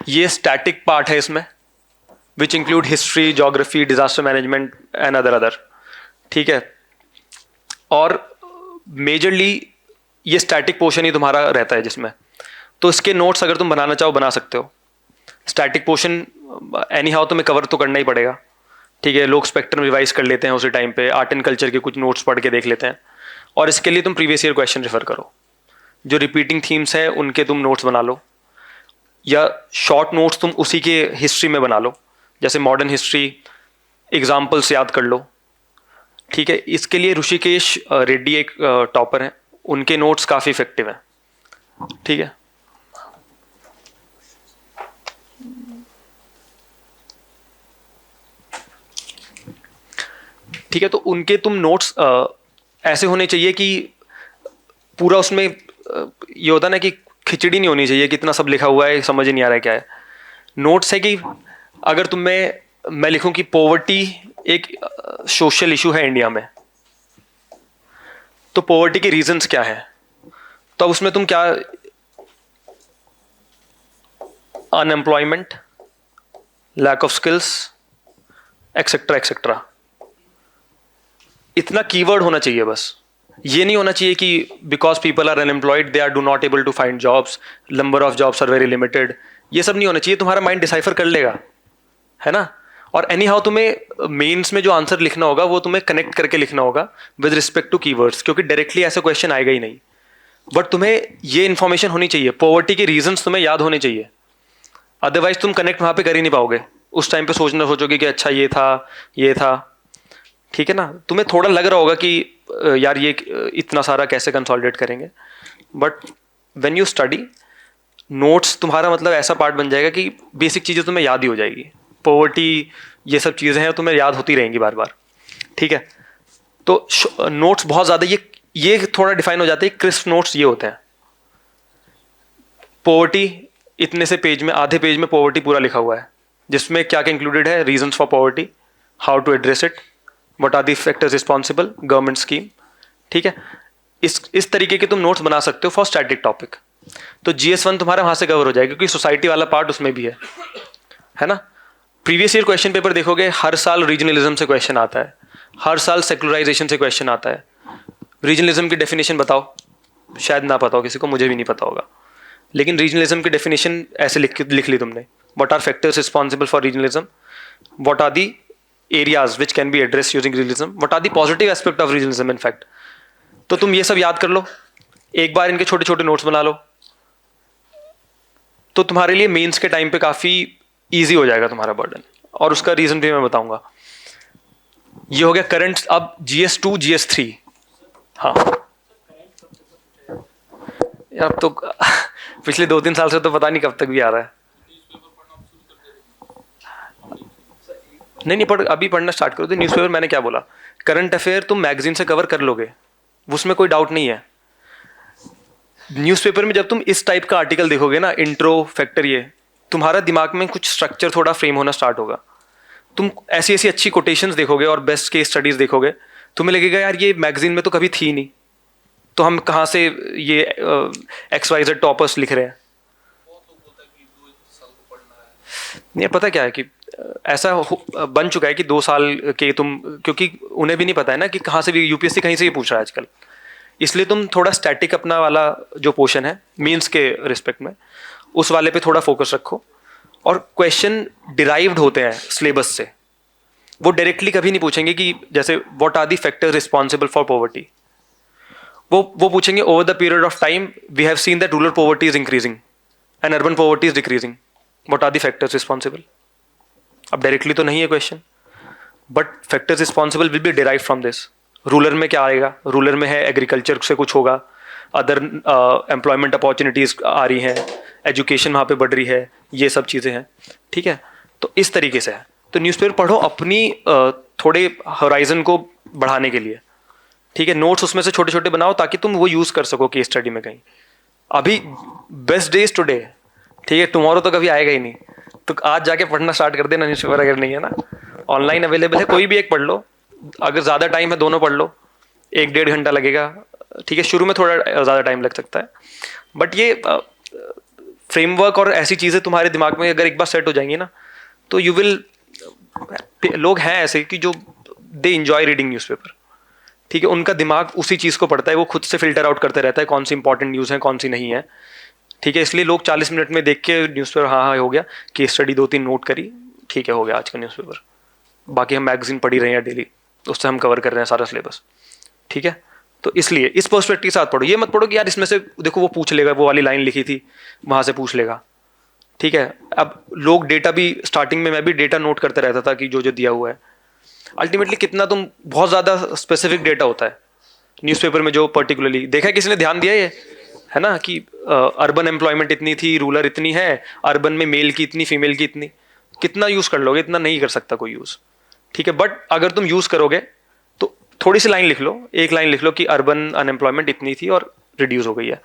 ये स्टैटिक पार्ट है इसमें, which include history, geography, disaster management and other, ठीक है. और मेजरली ये स्टैटिक पोर्शन ही तुम्हारा रहता है जिसमें, तो इसके नोट्स अगर तुम बनाना चाहो बना सकते हो. स्टैटिक पोर्शन एनी हाउ तुम्हें कवर तो करना ही पड़ेगा, ठीक है. लोग स्पेक्ट्रम रिवाइज कर लेते हैं उसी टाइम पे, आर्ट एंड कल्चर के कुछ नोट्स पढ़ के देख लेते हैं, और इसके लिए तुम प्रीवियस ईयर क्वेश्चन रेफर करो. जो रिपीटिंग थीम्स है उनके तुम नोट्स बना लो, या शॉर्ट नोट्स तुम उसी के हिस्ट्री में बना लो, जैसे मॉडर्न हिस्ट्री एग्जाम्पल्स याद कर लो, ठीक है. इसके लिए ऋषिकेश रेड्डी एक टॉपर हैं, उनके नोट्स काफ़ी इफेक्टिव हैं, ठीक है. ठीक है, तो उनके तुम नोट्स ऐसे होने चाहिए कि पूरा उसमें ये होता ना कि खिचड़ी नहीं होनी चाहिए कि इतना सब लिखा हुआ है समझ ही नहीं आ रहा है क्या है. नोट्स है कि अगर मैं लिखूं कि पॉवर्टी एक सोशल इशू है इंडिया में, तो पॉवर्टी के रीजंस क्या है, तो अब उसमें तुम क्या, unemployment, lack of skills, etcetera etcetera, इतना कीवर्ड होना चाहिए बस. ये नहीं होना चाहिए कि because people are unemployed they are do not able to find jobs, number of jobs are very limited. ये सब नहीं होना चाहिए. तुम्हारा माइंड डिसाइफर कर लेगा, है ना. और एनी हाउ तुम्हें मेंस में जो आंसर लिखना होगा वो तुम्हें कनेक्ट करके लिखना होगा विद रिस्पेक्ट टू कीवर्ड्स, क्योंकि डायरेक्टली ऐसा क्वेश्चन आएगा ही नहीं. बट तुम्हें ये इन्फॉर्मेशन होनी चाहिए, पॉवर्टी के रीजंस तुम्हें याद होने चाहिए, अदरवाइज तुम कनेक्ट वहां पे कर ही नहीं पाओगे. उस टाइम पे सोचोगे कि अच्छा ये था, ठीक है ना. तुम्हें थोड़ा लग रहा होगा कि यार ये इतना सारा कैसे कंसोलिडेट करेंगे, but when you study notes तुम्हारा मतलब ऐसा पार्ट बन जाएगा कि बेसिक चीज़ें तुम्हें याद ही हो जाएगी. पॉवर्टी ये सब चीज़ें हैं तुम्हें याद होती रहेंगी बार बार, ठीक है. तो नोट्स बहुत ज़्यादा ये थोड़ा डिफाइन हो जाते हैं. क्रिस्प नोट्स ये होते हैं. पॉवर्टी इतने से पेज में, आधे पेज में पॉवर्टी पूरा लिखा हुआ है, जिसमें क्या क्या इंक्लूडेड है, reasons for poverty, how to address it, what are the factors responsible, government scheme, ठीक है. इस तरीके के तुम नोट्स बना सकते हो फॉर स्टैटिक टॉपिक. तो GS1 तुम्हारा वहां से कवर हो जाएगा, क्योंकि सोसाइटी वाला पार्ट उसमें भी है ना. प्रीवियस ईयर क्वेश्चन पेपर देखोगे, हर साल रीजनलिज्म से क्वेश्चन आता है, हर साल सेकुलराइजेशन से क्वेश्चन आता है. रीजनलिज्म की डेफिनेशन बताओ, शायद ना पता हो किसी को, मुझे भी नहीं पता होगा, लेकिन रीजनलिज्म की डेफिनेशन ऐसे लिख ली तुमने. What are factors responsible for regionalism, what are the areas which can be addressed using regionalism, what are the positive aspect of regionalism in fact. तो तुम ये सब याद कर लो, एक बार इनके छोटे छोटे नोट्स बना लो, तो तुम्हारे लिए मेंस के टाइम पे काफी इजी हो जाएगा तुम्हारा बर्डन. और उसका रीजन भी मैं बताऊंगा. ये हो गया करंट. अब GS2 GS3, हाँ अब तो पिछले 2-3 साल से तो पता नहीं कब तक भी आ रहा है. नहीं अभी पढ़ना स्टार्ट करो. तो न्यूज़पेपर मैंने क्या बोला, करंट अफेयर तुम मैगजीन से कवर कर लोगे, उसमें कोई डाउट नहीं है. न्यूज़पेपर में जब तुम इस टाइप का आर्टिकल देखोगे ना, इंट्रो फैक्टर, ये तुम्हारा दिमाग में कुछ स्ट्रक्चर थोड़ा फ्रेम होना स्टार्ट होगा. तुम ऐसी ऐसी अच्छी कोटेशंस देखोगे और बेस्ट केस स्टडीज देखोगे, तुम्हें लगेगा यार ये मैगजीन में तो कभी थी नहीं, तो हम कहाँ से ये XYZ टॉपर्स लिख रहे हैं. नहीं पता क्या है कि ऐसा बन चुका है कि 2 साल के तुम, क्योंकि उन्हें भी नहीं पता है ना कि कहाँ से भी UPSC कहीं से ही पूछ रहा है आजकल, इसलिए तुम थोड़ा स्टैटिक अपना वाला जो पोर्शन है मीन्स के रिस्पेक्ट में, उस वाले पे थोड़ा फोकस रखो. और क्वेश्चन डिराइव्ड होते हैं सिलेबस से, वो डायरेक्टली कभी नहीं पूछेंगे कि जैसे what are the factors responsible for poverty, वो पूछेंगे over the period of time we have seen that rural poverty is increasing and urban poverty is decreasing, what are the factors responsible. अब directly तो नहीं है question, but factors responsible will be derive from this. Rural में क्या आएगा, rural में है agriculture से कुछ होगा, अदर एम्प्लॉयमेंट अपॉर्चुनिटीज आ रही हैं, एजुकेशन वहाँ पे बढ़ रही है, ये सब चीज़ें हैं, ठीक है. तो इस तरीके से है। तो न्यूज़पेपर पढ़ो अपनी थोड़े होराइजन को बढ़ाने के लिए, ठीक है। नोट्स उसमें से छोटे छोटे बनाओ ताकि तुम वो यूज़ कर सको केस स्टडी में कहीं। अभी बेस्ट डेज टुडे, ठीक है, टुमारो तो कभी आएगा ही नहीं। तो आज जाके पढ़ना स्टार्ट कर देना न्यूज़पेपर, अगर नहीं है ना, ऑनलाइन अवेलेबल है, कोई भी एक पढ़ लो। अगर ज़्यादा टाइम है दोनों पढ़ लो, 1-1.5 घंटा लगेगा, ठीक है। शुरू में थोड़ा ज़्यादा टाइम लग सकता है, बट ये फ्रेमवर्क और ऐसी चीज़ें तुम्हारे दिमाग में अगर एक बार सेट हो जाएंगी ना, तो यू विल, लोग हैं ऐसे कि जो दे इंजॉय रीडिंग न्यूज़पेपर, ठीक है। उनका दिमाग उसी चीज़ को पढ़ता है, वो खुद से फिल्टर आउट करते रहता है कौन सी इंपॉर्टेंट न्यूज़ है कौन सी नहीं है, ठीक है। इसलिए लोग 40 मिनट में देख के न्यूज़पेपर, हाँ हाँ हो गया, केस स्टडी 2-3 नोट करी, ठीक है, हो गया आज का न्यूज़पेपर। बाकी हम मैगजीन पढ़ी रहे हैं डेली, उससे हम कवर कर रहे हैं सारा सिलेबस, ठीक है। तो इसलिए इस पर्सपेक्टिव के साथ पढ़ो। ये मत पढ़ो कि यार इसमें से देखो वो पूछ लेगा, वो वाली लाइन लिखी थी वहाँ से पूछ लेगा, ठीक है। अब लोग डेटा भी, स्टार्टिंग में मैं भी डेटा नोट करते रहता था कि जो जो दिया हुआ है, अल्टीमेटली कितना तुम, बहुत ज़्यादा स्पेसिफिक डेटा होता है न्यूज़पेपर में जो पर्टिकुलरली देखा है, किसी ने ध्यान दिया ये है ना कि अर्बन एम्प्लॉयमेंट इतनी थी, रूरल इतनी है, अर्बन में मेल की इतनी, फीमेल की इतनी, कितना यूज़ कर लोगे? इतना नहीं कर सकता कोई यूज़, ठीक है। बट अगर तुम यूज़ करोगे तो थोड़ी सी लाइन लिख लो, एक लाइन लिख लो कि अर्बन अनएम्प्लॉयमेंट इतनी थी और रिड्यूस हो गई है,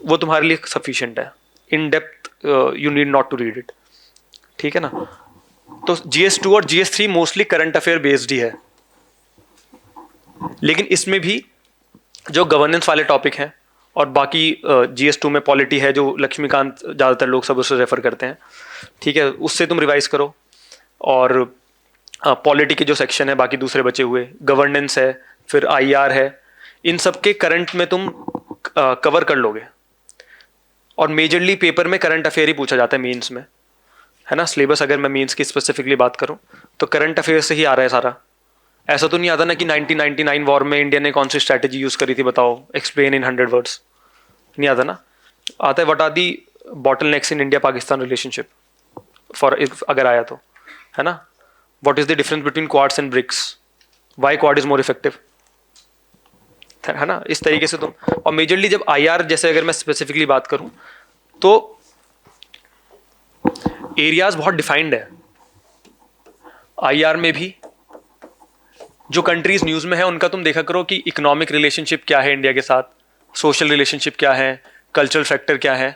वो तुम्हारे लिए सफिशिएंट है। In depth you need not to read it, ठीक है ना। तो GS2 और GS3 mostly current affair based ही है, लेकिन इसमें भी जो गवर्नेंस वाले टॉपिक हैं, और बाकी GS2 में पॉलिटी है जो लक्ष्मीकांत ज़्यादातर लोग सब उससे रेफर करते हैं, ठीक है, उससे तुम रिवाइज करो। और पॉलिटी के जो सेक्शन है बाकी दूसरे बचे हुए, गवर्नेंस है, फिर IR है, इन सब के करंट में तुम कवर कर लोगे। और मेजरली पेपर में करंट अफेयर ही पूछा जाता है मेंस में, है ना। सिलेबस अगर मैं मेंस की स्पेसिफिकली बात करूं तो करंट अफेयर से ही आ रहा है सारा। ऐसा तो नहीं आता ना कि 1999 वॉर में इंडिया ने कौन सी स्ट्रैटेजी यूज करी थी बताओ, एक्सप्लेन इन 100 वर्ड्स, नहीं आता ना। आता है what are the bottlenecks in India Pakistan relationship, for अगर आया तो, है ना। What is the difference between quads and BRICS, why quad is more effective, है ना। इस तरीके से तुम, और मेजरली जब IR जैसे अगर मैं स्पेसिफिकली बात करूं तो एरियाज बहुत डिफाइंड है IR में भी। जो कंट्रीज न्यूज में है उनका तुम देखा करो कि इकोनॉमिक रिलेशनशिप क्या है इंडिया के साथ, सोशल रिलेशनशिप क्या है, कल्चरल फैक्टर क्या है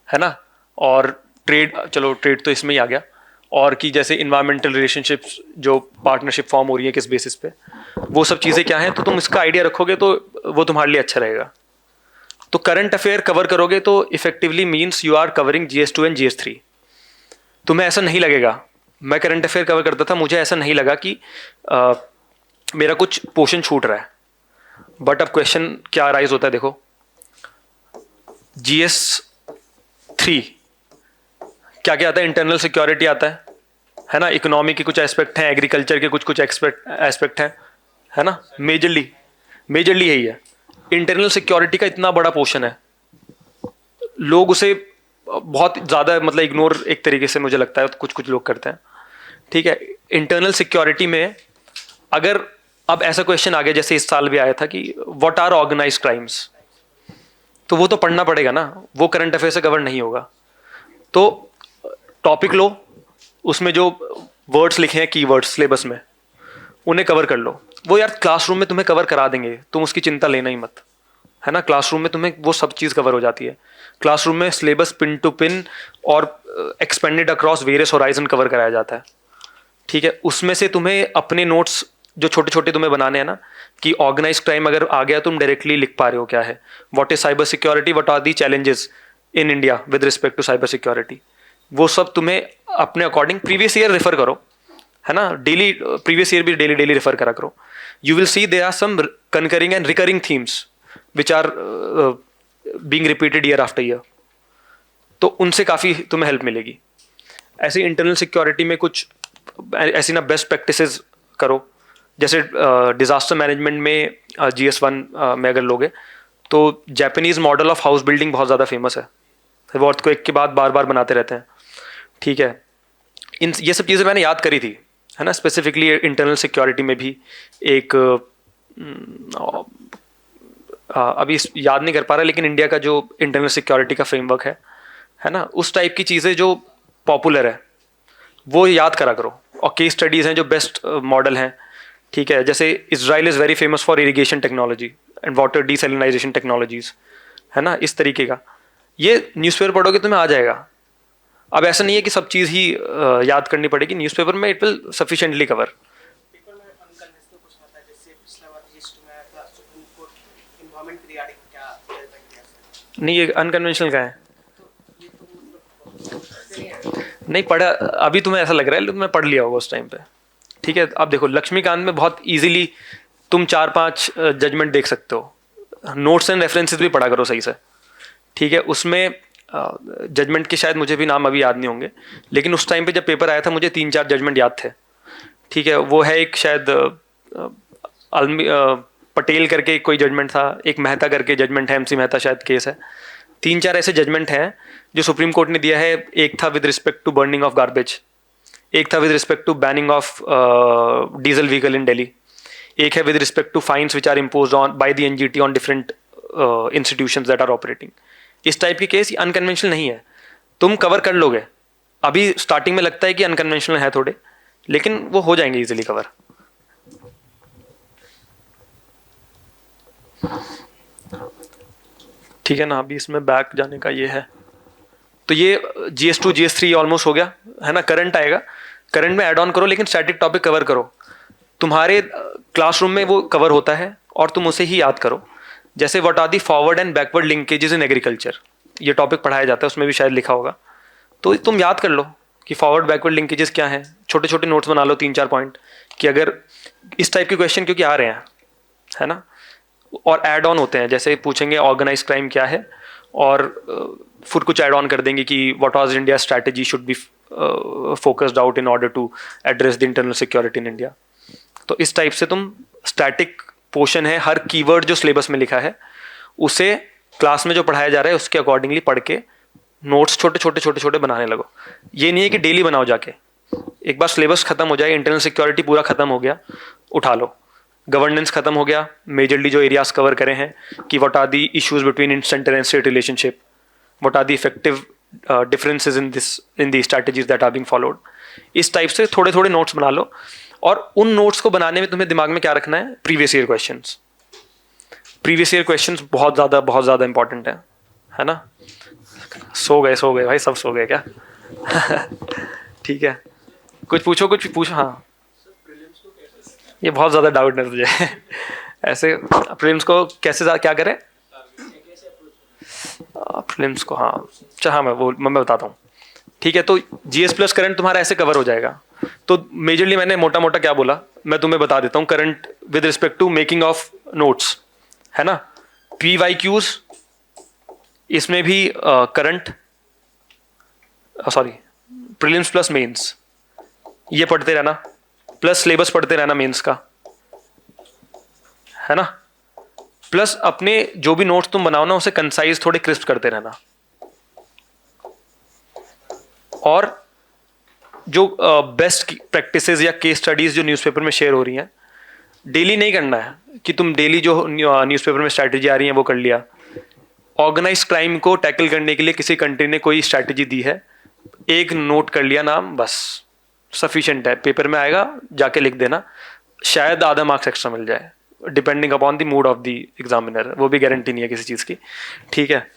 ना। और ट्रेड, चलो ट्रेड तो इसमें ही आ गया, और कि जैसे इन्वायरमेंटल रिलेशनशिप्स जो पार्टनरशिप फॉर्म हो रही है किस बेसिस पे, वो सब चीज़ें क्या हैं, तो तुम इसका आइडिया रखोगे तो वो तुम्हारे लिए अच्छा रहेगा। तो करंट अफेयर कवर करोगे तो effectively means you are covering GS2 and GS3। तुम्हें ऐसा नहीं लगेगा, मैं करंट अफेयर कवर करता था, मुझे ऐसा नहीं लगा कि मेरा कुछ पोर्शन छूट रहा है। बट अब क्वेश्चन क्या राइज होता है, देखो GS3 क्या क्या आता है, इंटरनल सिक्योरिटी आता है ना, इकोनॉमी के कुछ एस्पेक्ट हैं, एग्रीकल्चर के कुछ कुछ एस्पेक्ट हैं, है ना। मेजरली यही है। इंटरनल सिक्योरिटी का इतना बड़ा पोर्शन है, लोग उसे बहुत ज़्यादा मतलब इग्नोर एक तरीके से मुझे लगता है कुछ कुछ लोग करते हैं, ठीक है। इंटरनल सिक्योरिटी में अगर अब ऐसा क्वेश्चन आ गया जैसे इस साल भी आया था कि व्हाट आर ऑर्गेनाइज क्राइम्स, तो वो तो पढ़ना पड़ेगा ना, वो करंट अफेयर से कवर नहीं होगा। तो टॉपिक लो, उसमें जो वर्ड्स लिखे हैं कीवर्ड्स सिलेबस में, उन्हें कवर कर लो। वो यार क्लासरूम में तुम्हें कवर करा देंगे, तुम उसकी चिंता लेना ही मत, है ना। क्लासरूम में तुम्हें वो सब चीज़ कवर हो जाती है। क्लासरूम में सिलेबस पिन टू पिन और expanded across various horizon cover कराया जाता है, ठीक है। उसमें से तुम्हें अपने नोट्स जो छोटे छोटे तुम्हें बनाने हैं ना, कि ऑर्गेनाइज क्राइम अगर आ गया तुम डायरेक्टली लिख पा रहे हो क्या है, what is cyber security, what are the challenges in India with respect to cyber security, वो सब तुम्हें अपने अकॉर्डिंग प्रीवियस ईयर रेफर करो, है ना। डेली प्रीवियस ईयर भी डेली रेफर करा करो। You will see there are some concurring and recurring themes which are being repeated year after year, तो उनसे काफ़ी तुम्हें हेल्प मिलेगी। ऐसे इंटरनल सिक्योरिटी में कुछ ऐसी ना बेस्ट प्रैक्टिसेस करो, जैसे डिजास्टर मैनेजमेंट में GS1 में अगर लोगे तो Japanese model of house building बहुत ज़्यादा फेमस है, वो अर्थक्वेक के बाद बार बार बनाते रहते हैं, ठीक है। इन ये सब चीज़ें मैंने याद करी थी, है ना। स्पेसिफिकली इंटरनल सिक्योरिटी में भी एक अभी याद नहीं कर पा रहा, लेकिन इंडिया का जो इंटरनल सिक्योरिटी का फ्रेमवर्क है ना, उस टाइप की चीज़ें जो पॉपुलर है, वो याद करा करो। और केस स्टडीज़ हैं जो बेस्ट मॉडल हैं, ठीक है, जैसे Israel is very famous for irrigation technology and water desalination technologies, है ना, इस तरीके का। ये न्यूज़पेपर पढ़ोगे तुम्हें आ जाएगा। अब ऐसा नहीं है कि सब चीज़ ही याद करनी पड़ेगी, न्यूज़पेपर में it will sufficiently cover. Paper में अनकन्वेंशनल क्वेश्चन आता है, जैसे पिछला बार रजिस्टर में आया था सुप्रीम कोर्ट इन्वायरमेंट रिगार्डिंग क्या जजमेंट दिया सर। नहीं, ये अनकन्वेंशनल का है। ये तो मतलब नहीं पढ़ा, अभी तुम्हें ऐसा लग रहा है, तुमने पढ़ लिया होगा उस टाइम पे, ठीक है। अब देखो लक्ष्मीकांत में बहुत इजीली तुम 4-5 जजमेंट देख सकते हो। नोट्स एंड रेफरेंसेस भी पढ़ा करो सही से, ठीक है। उसमें जजमेंट के शायद मुझे भी नाम अभी याद नहीं होंगे, लेकिन उस टाइम पे जब पेपर आया था मुझे 3-4 जजमेंट याद थे, ठीक है। वो है एक शायद पटेल करके कोई जजमेंट था, एक मेहता करके जजमेंट है, MC मेहता शायद केस है। 3-4 ऐसे जजमेंट हैं जो सुप्रीम कोर्ट ने दिया है। एक था with respect to burning of garbage, एक था with respect to banning of diesel vehicle in Delhi, एक है with respect to fines which are imposed on by the NGT on different institutions that are operating. इस type के case unconventional नहीं है, तुम cover कर लोगे। अभी स्टार्टिंग में लगता है कि अनकन्वेंशनल है थोड़े, लेकिन वो हो जाएंगे इजीली कवर। ठीक है ना। अभी इसमें बैक जाने का ये है, तो ये GS2 GS3 ऑलमोस्ट हो गया, है ना। करंट आएगा, करंट में ऐड ऑन करो, लेकिन स्टैटिक टॉपिक कवर करो। तुम्हारे क्लासरूम में वो कवर होता है और तुम उसे ही याद करो। जैसे what are the forward and backward linkages in agriculture, ये टॉपिक पढ़ाया जाता है, उसमें भी शायद लिखा होगा। तो तुम याद कर लो कि फॉरवर्ड बैकवर्ड लिंकेजेस क्या हैं, छोटे छोटे नोट्स बना लो 3-4 पॉइंट, कि अगर इस टाइप के क्वेश्चन क्योंकि आ रहे हैं, है ना। और ऐड ऑन होते हैं, जैसे पूछेंगे ऑर्गेनाइज क्राइम क्या है, और फिर कुछ ऐड ऑन कर देंगे कि what was India strategy should be focused out in order to address the internal security in India. तो इस टाइप से तुम स्टैटिक पोर्शन है, हर कीवर्ड जो सिलेबस में लिखा है उसे क्लास में जो पढ़ाया जा रहा है उसके अकॉर्डिंगली पढ़ के नोट्स छोटे छोटे बनाने लगो। ये नहीं है कि डेली बनाओ जाके, एक बार सिलेबस खत्म हो जाए, इंटरनल सिक्योरिटी पूरा खत्म हो गया, उठा लो। गवर्नेंस खत्म हो गया, मेजरली जो एरियाज कवर करे हैं कि what are the issues between centre and state relationship, what are the effective differences in the strategies that are being followed. इस टाइप से थोड़े थोड़े नोट्स बना लो। और उन नोट्स को बनाने में तुम्हें दिमाग में क्या रखना है, previous year questions. Previous year questions बहुत ज़्यादा इंपॉर्टेंट है ना। सो गए भाई, सब सो गए क्या? ठीक है, कुछ पूछो। हाँ, ये बहुत ज़्यादा डाउट है तुझे। ऐसे प्रीलिम्स को कैसे क्या करें, प्रीलिम्स को, हाँ अच्छा, हाँ मैं बताता हूँ, ठीक है। तो GS प्लस करंट तुम्हारा ऐसे कवर हो जाएगा। तो मेजरली मैंने मोटा मोटा क्या बोला मैं तुम्हें बता देता हूँ। Current with respect to making of notes, है ना। PYQs, इसमें भी current, sorry prelims plus mains, ये पढ़ते रहना, प्लस सिलेबस पढ़ते रहना मेंस का, है ना। प्लस अपने जो भी नोट्स तुम बनाओ ना उसे कंसाइज थोड़े क्रिस्प करते रहना। और जो बेस्ट प्रैक्टिसेस या केस स्टडीज जो न्यूज़पेपर में शेयर हो रही हैं, डेली नहीं करना है कि तुम डेली जो न्यूज़पेपर में स्ट्रैटेजी आ रही है वो कर लिया। ऑर्गेनाइज क्राइम को टैकल करने के लिए किसी कंट्री ने कोई स्ट्रैटेजी दी है, एक नोट कर लिया नाम, बस सफिशिएंट है। पेपर में आएगा, जाके लिख देना, शायद आधा मार्क्स एक्स्ट्रा मिल जाए, depending upon the mood off the examiner, वो भी गारंटी नहीं है किसी चीज़ की, ठीक है।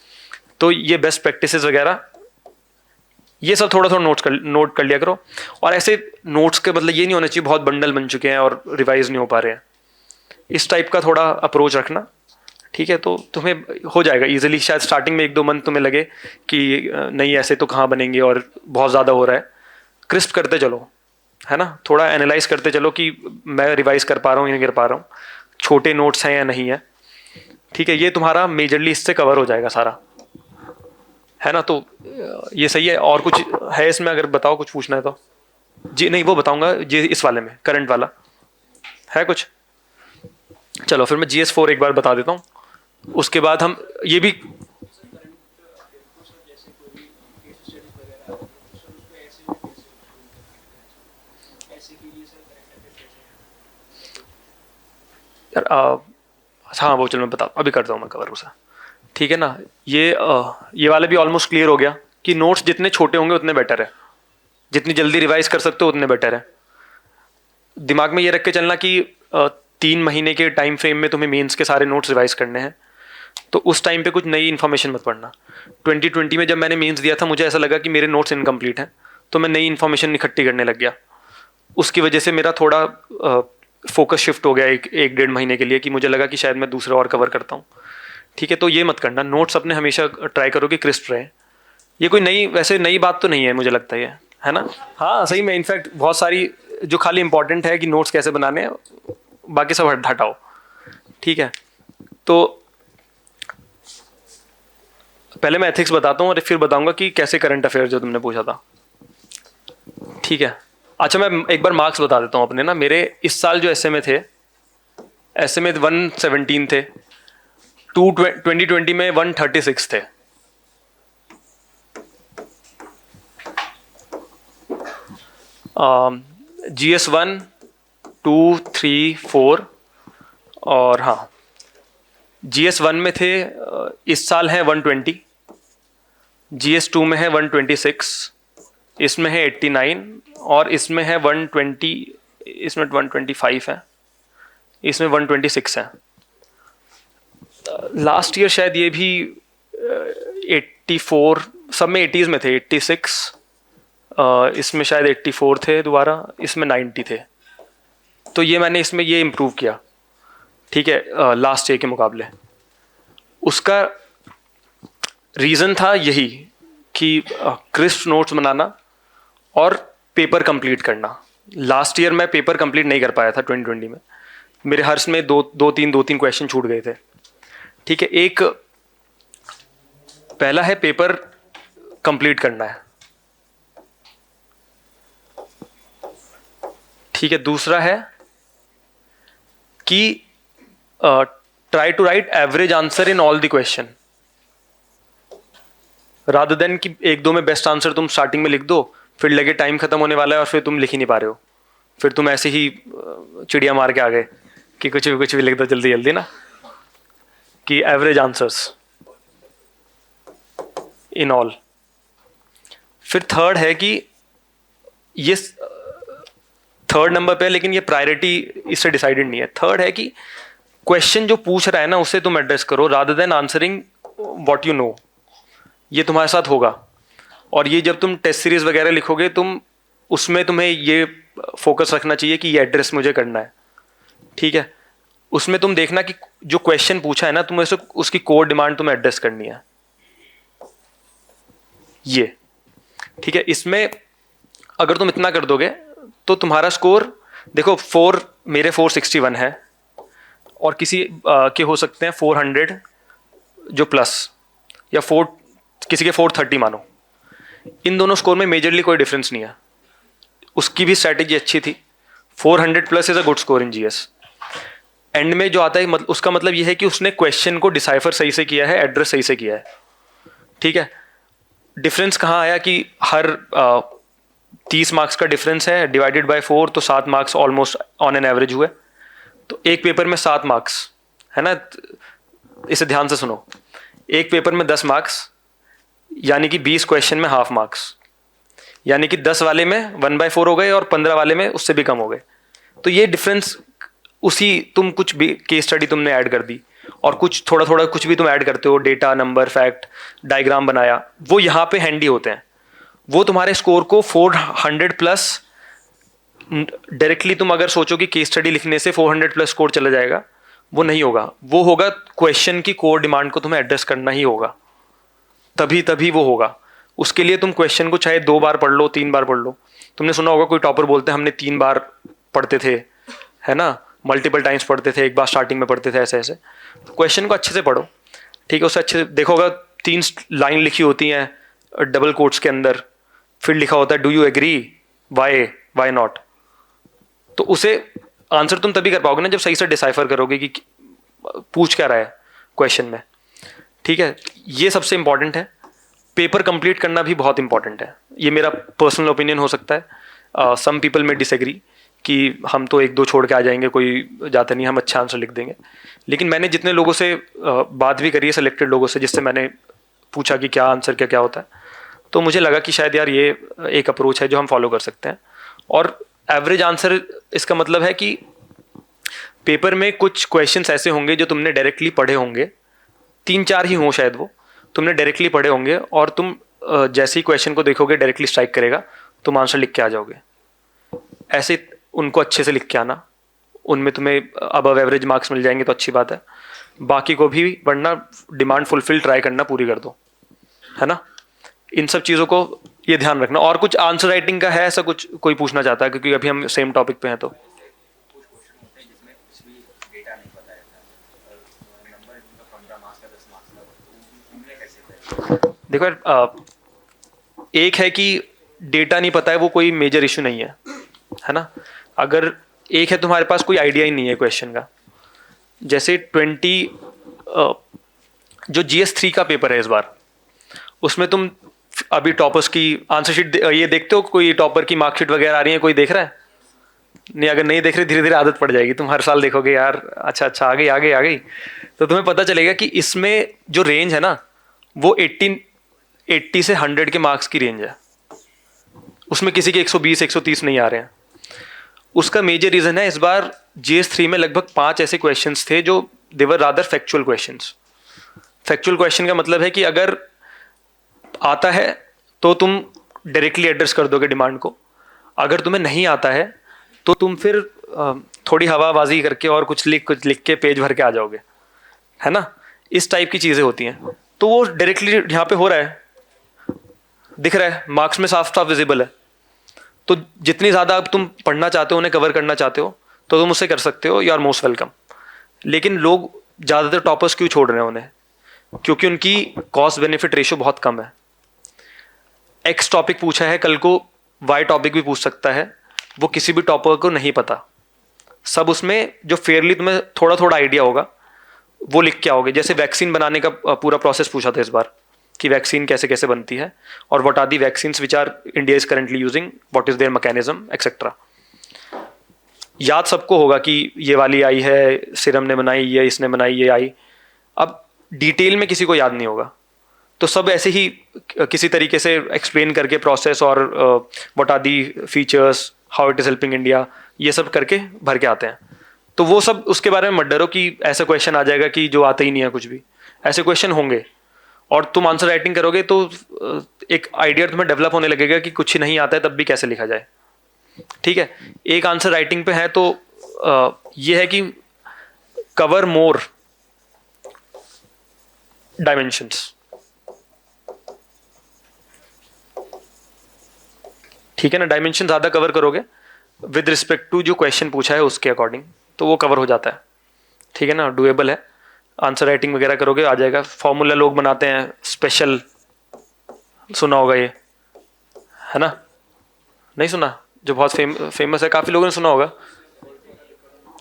तो ये बेस्ट प्रैक्टिसेस वगैरह ये सब थोड़ा थोड़ा नोट कर लिया करो। और ऐसे नोट्स के मतलब ये नहीं होना चाहिए बहुत बंडल बन चुके हैं और रिवाइज नहीं हो पा रहे हैं, इस टाइप का थोड़ा अप्रोच रखना, ठीक है। तो तुम्हें हो जाएगा इजीली। शायद स्टार्टिंग में 1-2 मंथ तुम्हें लगे कि नहीं ऐसे तो कहाँ बनेंगे और बहुत ज़्यादा हो रहा है, क्रिस्प करते चलो, है ना। थोड़ा एनालाइज करते चलो कि मैं रिवाइज कर पा रहा हूँ या नहीं कर पा रहा हूँ, छोटे नोट्स हैं या नहीं है, ठीक है। ये तुम्हारा मेजरली इससे कवर हो जाएगा सारा, है ना। तो ये सही है। और कुछ है इसमें, अगर बताओ कुछ पूछना है तो। जी नहीं, वो बताऊंगा जी, इस वाले में करंट वाला है कुछ। चलो फिर मैं GS4 एक बार बता देता हूँ, उसके बाद हम ये भी यार हाँ वो चलो मैं बता अभी करता हूँ मैं कवर उसे, ठीक है ना। ये वाला भी ऑलमोस्ट क्लियर हो गया कि नोट्स जितने छोटे होंगे उतने बेटर है। जितनी जल्दी रिवाइज कर सकते हो उतने बेटर है। दिमाग में ये रख के चलना कि 3 महीने के टाइम फ्रेम में तुम्हें मेंस के सारे नोट्स रिवाइज करने हैं, तो उस टाइम पे कुछ नई इन्फॉर्मेशन मत पढ़ना। 2020 में जब मैंने मेंस दिया था, मुझे ऐसा लगा कि मेरे नोट्स इनकम्प्लीट हैं, तो मैं नई इन्फॉर्मेशन इकट्ठी करने लग गया। उसकी वजह से मेरा थोड़ा फोकस शिफ्ट हो गया एक 1.5 महीने के लिए, कि मुझे लगा कि शायद मैं दूसरा और कवर करता हूँ। ठीक है, तो ये मत करना, नोट्स अपने हमेशा ट्राई करो कि क्रिस्प रहे। ये कोई वैसे नई बात तो नहीं है, मुझे लगता है ना। हाँ सही में, इनफैक्ट बहुत सारी जो खाली इंपॉर्टेंट है कि नोट्स कैसे बनाने हैं, बाकी सब हटाओ। ठीक है, तो पहले मैं एथिक्स बताता हूँ और फिर बताऊंगा कि कैसे करंट अफेयर जो तुमने पूछा था। ठीक है, अच्छा मैं एक बार मार्क्स बता देता हूँ अपने ना। मेरे इस साल जो एसएमए थे, एसएमए 117 थे, 2020 में 136 थे। GS 1, 2, 3, 4 और हाँ GS 1 में थे इस साल है 120, GS 2 में है 126, इसमें है 89 और इसमें है 120, इसमें 125 है, इसमें 126 है। लास्ट ईयर शायद ये भी 84, सब में 80s में थे, 86, इसमें शायद 84 थे दोबारा, इसमें 90 थे। तो ये मैंने इसमें ये इम्प्रूव किया, ठीक है, लास्ट ईयर के मुकाबले। उसका रीज़न था यही कि क्रिस्प नोट्स बनाना और पेपर कंप्लीट करना। लास्ट ईयर मैं पेपर कंप्लीट नहीं कर पाया था 2020 में, मेरे हर्ष में दो तीन क्वेश्चन छूट गए थे। ठीक है, एक पहला है पेपर कंप्लीट करना है, ठीक है। दूसरा है कि try to write average answer in all the question, rather than कि एक दो में बेस्ट आंसर तुम स्टार्टिंग में लिख दो, फिर लगे टाइम खत्म होने वाला है और फिर तुम लिख ही नहीं पा रहे हो, फिर तुम ऐसे ही चिड़िया मार के आ गए कि कुछ भी लिख दो जल्दी जल्दी ना, कि एवरेज आंसर्स इन ऑल। फिर थर्ड है कि ये थर्ड नंबर पे है, लेकिन ये प्रायोरिटी इससे डिसाइडेड नहीं है। थर्ड है कि क्वेश्चन जो पूछ रहा है ना उसे तुम एड्रेस करो, rather than answering what you know. ये तुम्हारे साथ होगा, और ये जब तुम टेस्ट सीरीज वगैरह लिखोगे तुम उसमें तुम्हें ये फोकस रखना चाहिए कि ये एड्रेस मुझे करना है। ठीक है, उसमें तुम देखना कि जो क्वेश्चन पूछा है ना तुम्हें उसकी कोर डिमांड तुम्हें एड्रेस करनी है, ये ठीक है। इसमें अगर तुम इतना कर दोगे तो तुम्हारा स्कोर देखो, मेरे 461 है और किसी के हो सकते हैं 400 जो प्लस, या किसी के 430 मानो। इन दोनों स्कोर में मेजरली कोई डिफरेंस नहीं है। उसकी भी स्ट्रैटेजी अच्छी थी। 400 plus is a good score in GS. And में जो आता है उसका मतलब यह है कि उसने क्वेश्चन को डिसाइफर सही से किया है, एड्रेस सही से किया है। ठीक है, डिफरेंस कहाँ आया कि हर 30 मार्क्स का डिफरेंस है, डिवाइडेड बाय 4 तो 7 marks almost on an average हुए। तो एक पेपर में 7 मार्क्स है ना, इसे ध्यान से सुनो। एक पेपर में 10 मार्क्स यानी कि 20 क्वेश्चन में हाफ मार्क्स, यानी कि 10 वाले में 1/4 हो गए और 15 वाले में उससे भी कम हो गए। तो ये डिफरेंस तुम कुछ भी केस स्टडी तुमने ऐड कर दी और कुछ थोड़ा थोड़ा कुछ भी तुम ऐड करते हो, डेटा, नंबर, फैक्ट, डायग्राम बनाया, वो यहाँ पे हैंडी होते हैं। वो तुम्हारे स्कोर को 400 प्लस डायरेक्टली तुम अगर सोचो कि केस स्टडी लिखने से 400 प्लस स्कोर चला जाएगा, वो नहीं होगा। वो होगा क्वेश्चन की कोर डिमांड को तुम्हें एड्रेस करना ही होगा, तभी वो होगा। उसके लिए तुम क्वेश्चन को चाहे 2 बार पढ़ लो, 3 बार पढ़ लो। तुमने सुना होगा कोई टॉपर बोलते हैं हमने 3 बार पढ़ते थे, है ना, मल्टीपल टाइम्स पढ़ते थे, एक बार स्टार्टिंग में पढ़ते थे, ऐसे ऐसे। क्वेश्चन को अच्छे से पढ़ो, ठीक है। उससे अच्छे से देखोगा 3 लाइन लिखी होती हैं डबल कोट्स के अंदर, फिर लिखा होता है do you agree, why not. तो उसे आंसर तुम तभी कर पाओगे ना जब सही से डिसाइफर करोगे कि पूछ क्या रहा है क्वेश्चन में। ठीक है, ये सबसे इंपॉर्टेंट है। पेपर कंप्लीट करना भी बहुत इंपॉर्टेंट है। ये मेरा पर्सनल ओपिनियन हो सकता है, सम पीपल में डिसएग्री कि हम तो 1-2 छोड़ के आ जाएंगे, कोई जाता नहीं, हम अच्छा आंसर लिख देंगे। लेकिन मैंने जितने लोगों से बात भी करी है, सेलेक्टेड लोगों से जिससे मैंने पूछा कि क्या आंसर क्या होता है, तो मुझे लगा कि शायद यार ये एक अप्रोच है जो हम फॉलो कर सकते हैं। और एवरेज आंसर इसका मतलब है कि पेपर में कुछ क्वेश्चंस ऐसे होंगे जो तुमने डायरेक्टली पढ़े होंगे, 3-4 ही हों शायद, वो तुमने डायरेक्टली पढ़े होंगे और तुम जैसे ही क्वेश्चन को देखोगे डायरेक्टली स्ट्राइक करेगा, तुम आंसर लिख के आ जाओगे। ऐसे उनको अच्छे से लिख के आना, उनमें तुम्हें अबव एवरेज मार्क्स मिल जाएंगे तो अच्छी बात है। बाकी को भी वरना डिमांड फुलफिल ट्राई करना पूरी कर दो, है ना। इन सब चीज़ों को ये ध्यान रखना। और कुछ आंसर राइटिंग का है ऐसा कुछ कोई पूछना चाहता है, क्योंकि अभी हम सेम टॉपिक पे हैं तो। देखो यार, एक है कि डेटा नहीं पता है, वो कोई मेजर इशू नहीं है ना। अगर एक है तुम्हारे पास कोई आइडिया ही नहीं है क्वेश्चन का, जैसे 20 जो GS3 का पेपर है इस बार, उसमें तुम अभी टॉपर्स की आंसर शीट ये देखते हो, कोई टॉपर की मार्कशीट वगैरह आ रही है, कोई देख रहा है? नहीं, अगर नहीं देख रहे धीरे धीरे आदत पड़ जाएगी, तुम हर साल देखोगे यार अच्छा अच्छा आ गई, तो तुम्हें पता चलेगा कि इसमें जो रेंज है ना वो 80 से 100 के मार्क्स की रेंज है। उसमें किसी के 120 130 नहीं आ रहे हैं। उसका मेजर रीजन है इस बार GS3 में लगभग 5 ऐसे क्वेश्चंस थे जो they were rather factual questions. Factual question का मतलब है कि अगर आता है तो तुम डायरेक्टली एड्रेस कर दोगे डिमांड को, अगर तुम्हें नहीं आता है तो तुम फिर थोड़ी हवाबाजी करके और कुछ लिख के पेज भर के आ जाओगे, है ना। इस टाइप की चीज़ें होती हैं। तो वो डायरेक्टली यहाँ पे हो रहा है, दिख रहा है, मार्क्स में साफ साफ विजिबल है। तो जितनी ज़्यादा अब तुम पढ़ना चाहते हो, उन्हें कवर करना चाहते हो, तो तुम उससे कर सकते हो, यू आर मोस्ट वेलकम। लेकिन लोग ज़्यादातर टॉपर्स क्यों छोड़ रहे हैं उन्हें? क्योंकि उनकी कॉस्ट बेनिफिट रेशियो बहुत कम है। एक्स टॉपिक पूछा है, कल को वाई टॉपिक भी पूछ सकता है, वो किसी भी टॉपर को नहीं पता। सब उसमें जो फेयरली तुम्हें थोड़ा थोड़ा आइडिया होगा वो लिख के आओगे। जैसे वैक्सीन बनाने का पूरा प्रोसेस पूछा था इस बार, कि वैक्सीन कैसे कैसे बनती है और what are the vaccines which are India is currently using, what is their mechanism etcetera. याद सबको होगा कि ये वाली आई है, सिरम ने बनाई, ये इसने बनाई, ये आई। अब डिटेल में किसी को याद नहीं होगा, तो सब ऐसे ही किसी तरीके से एक्सप्लेन करके प्रोसेस और what are the features, how it is helping India, ये सब करके भर के आते हैं। तो वो सब उसके बारे में मत डरो कि ऐसा क्वेश्चन आ जाएगा कि जो आता ही नहीं है कुछ भी। ऐसे क्वेश्चन होंगे और तुम आंसर राइटिंग करोगे तो एक आइडिया तुम्हें डेवलप होने लगेगा कि कुछ ही नहीं आता है तब भी कैसे लिखा जाए। ठीक है, एक आंसर राइटिंग पे है तो ये है कि कवर मोर डायमेंशंस। ठीक है ना, डायमेंशन ज़्यादा कवर करोगे विद रिस्पेक्ट टू जो क्वेश्चन पूछा है उसके अकॉर्डिंग, तो वो कवर हो जाता है। ठीक है ना, डुएबल है। आंसर राइटिंग वगैरह करोगे आ जाएगा। फॉर्मूला लोग बनाते हैं स्पेशल, सुना होगा ये, है ना? नहीं सुना? जो बहुत फेमस है, काफ़ी लोगों ने सुना होगा।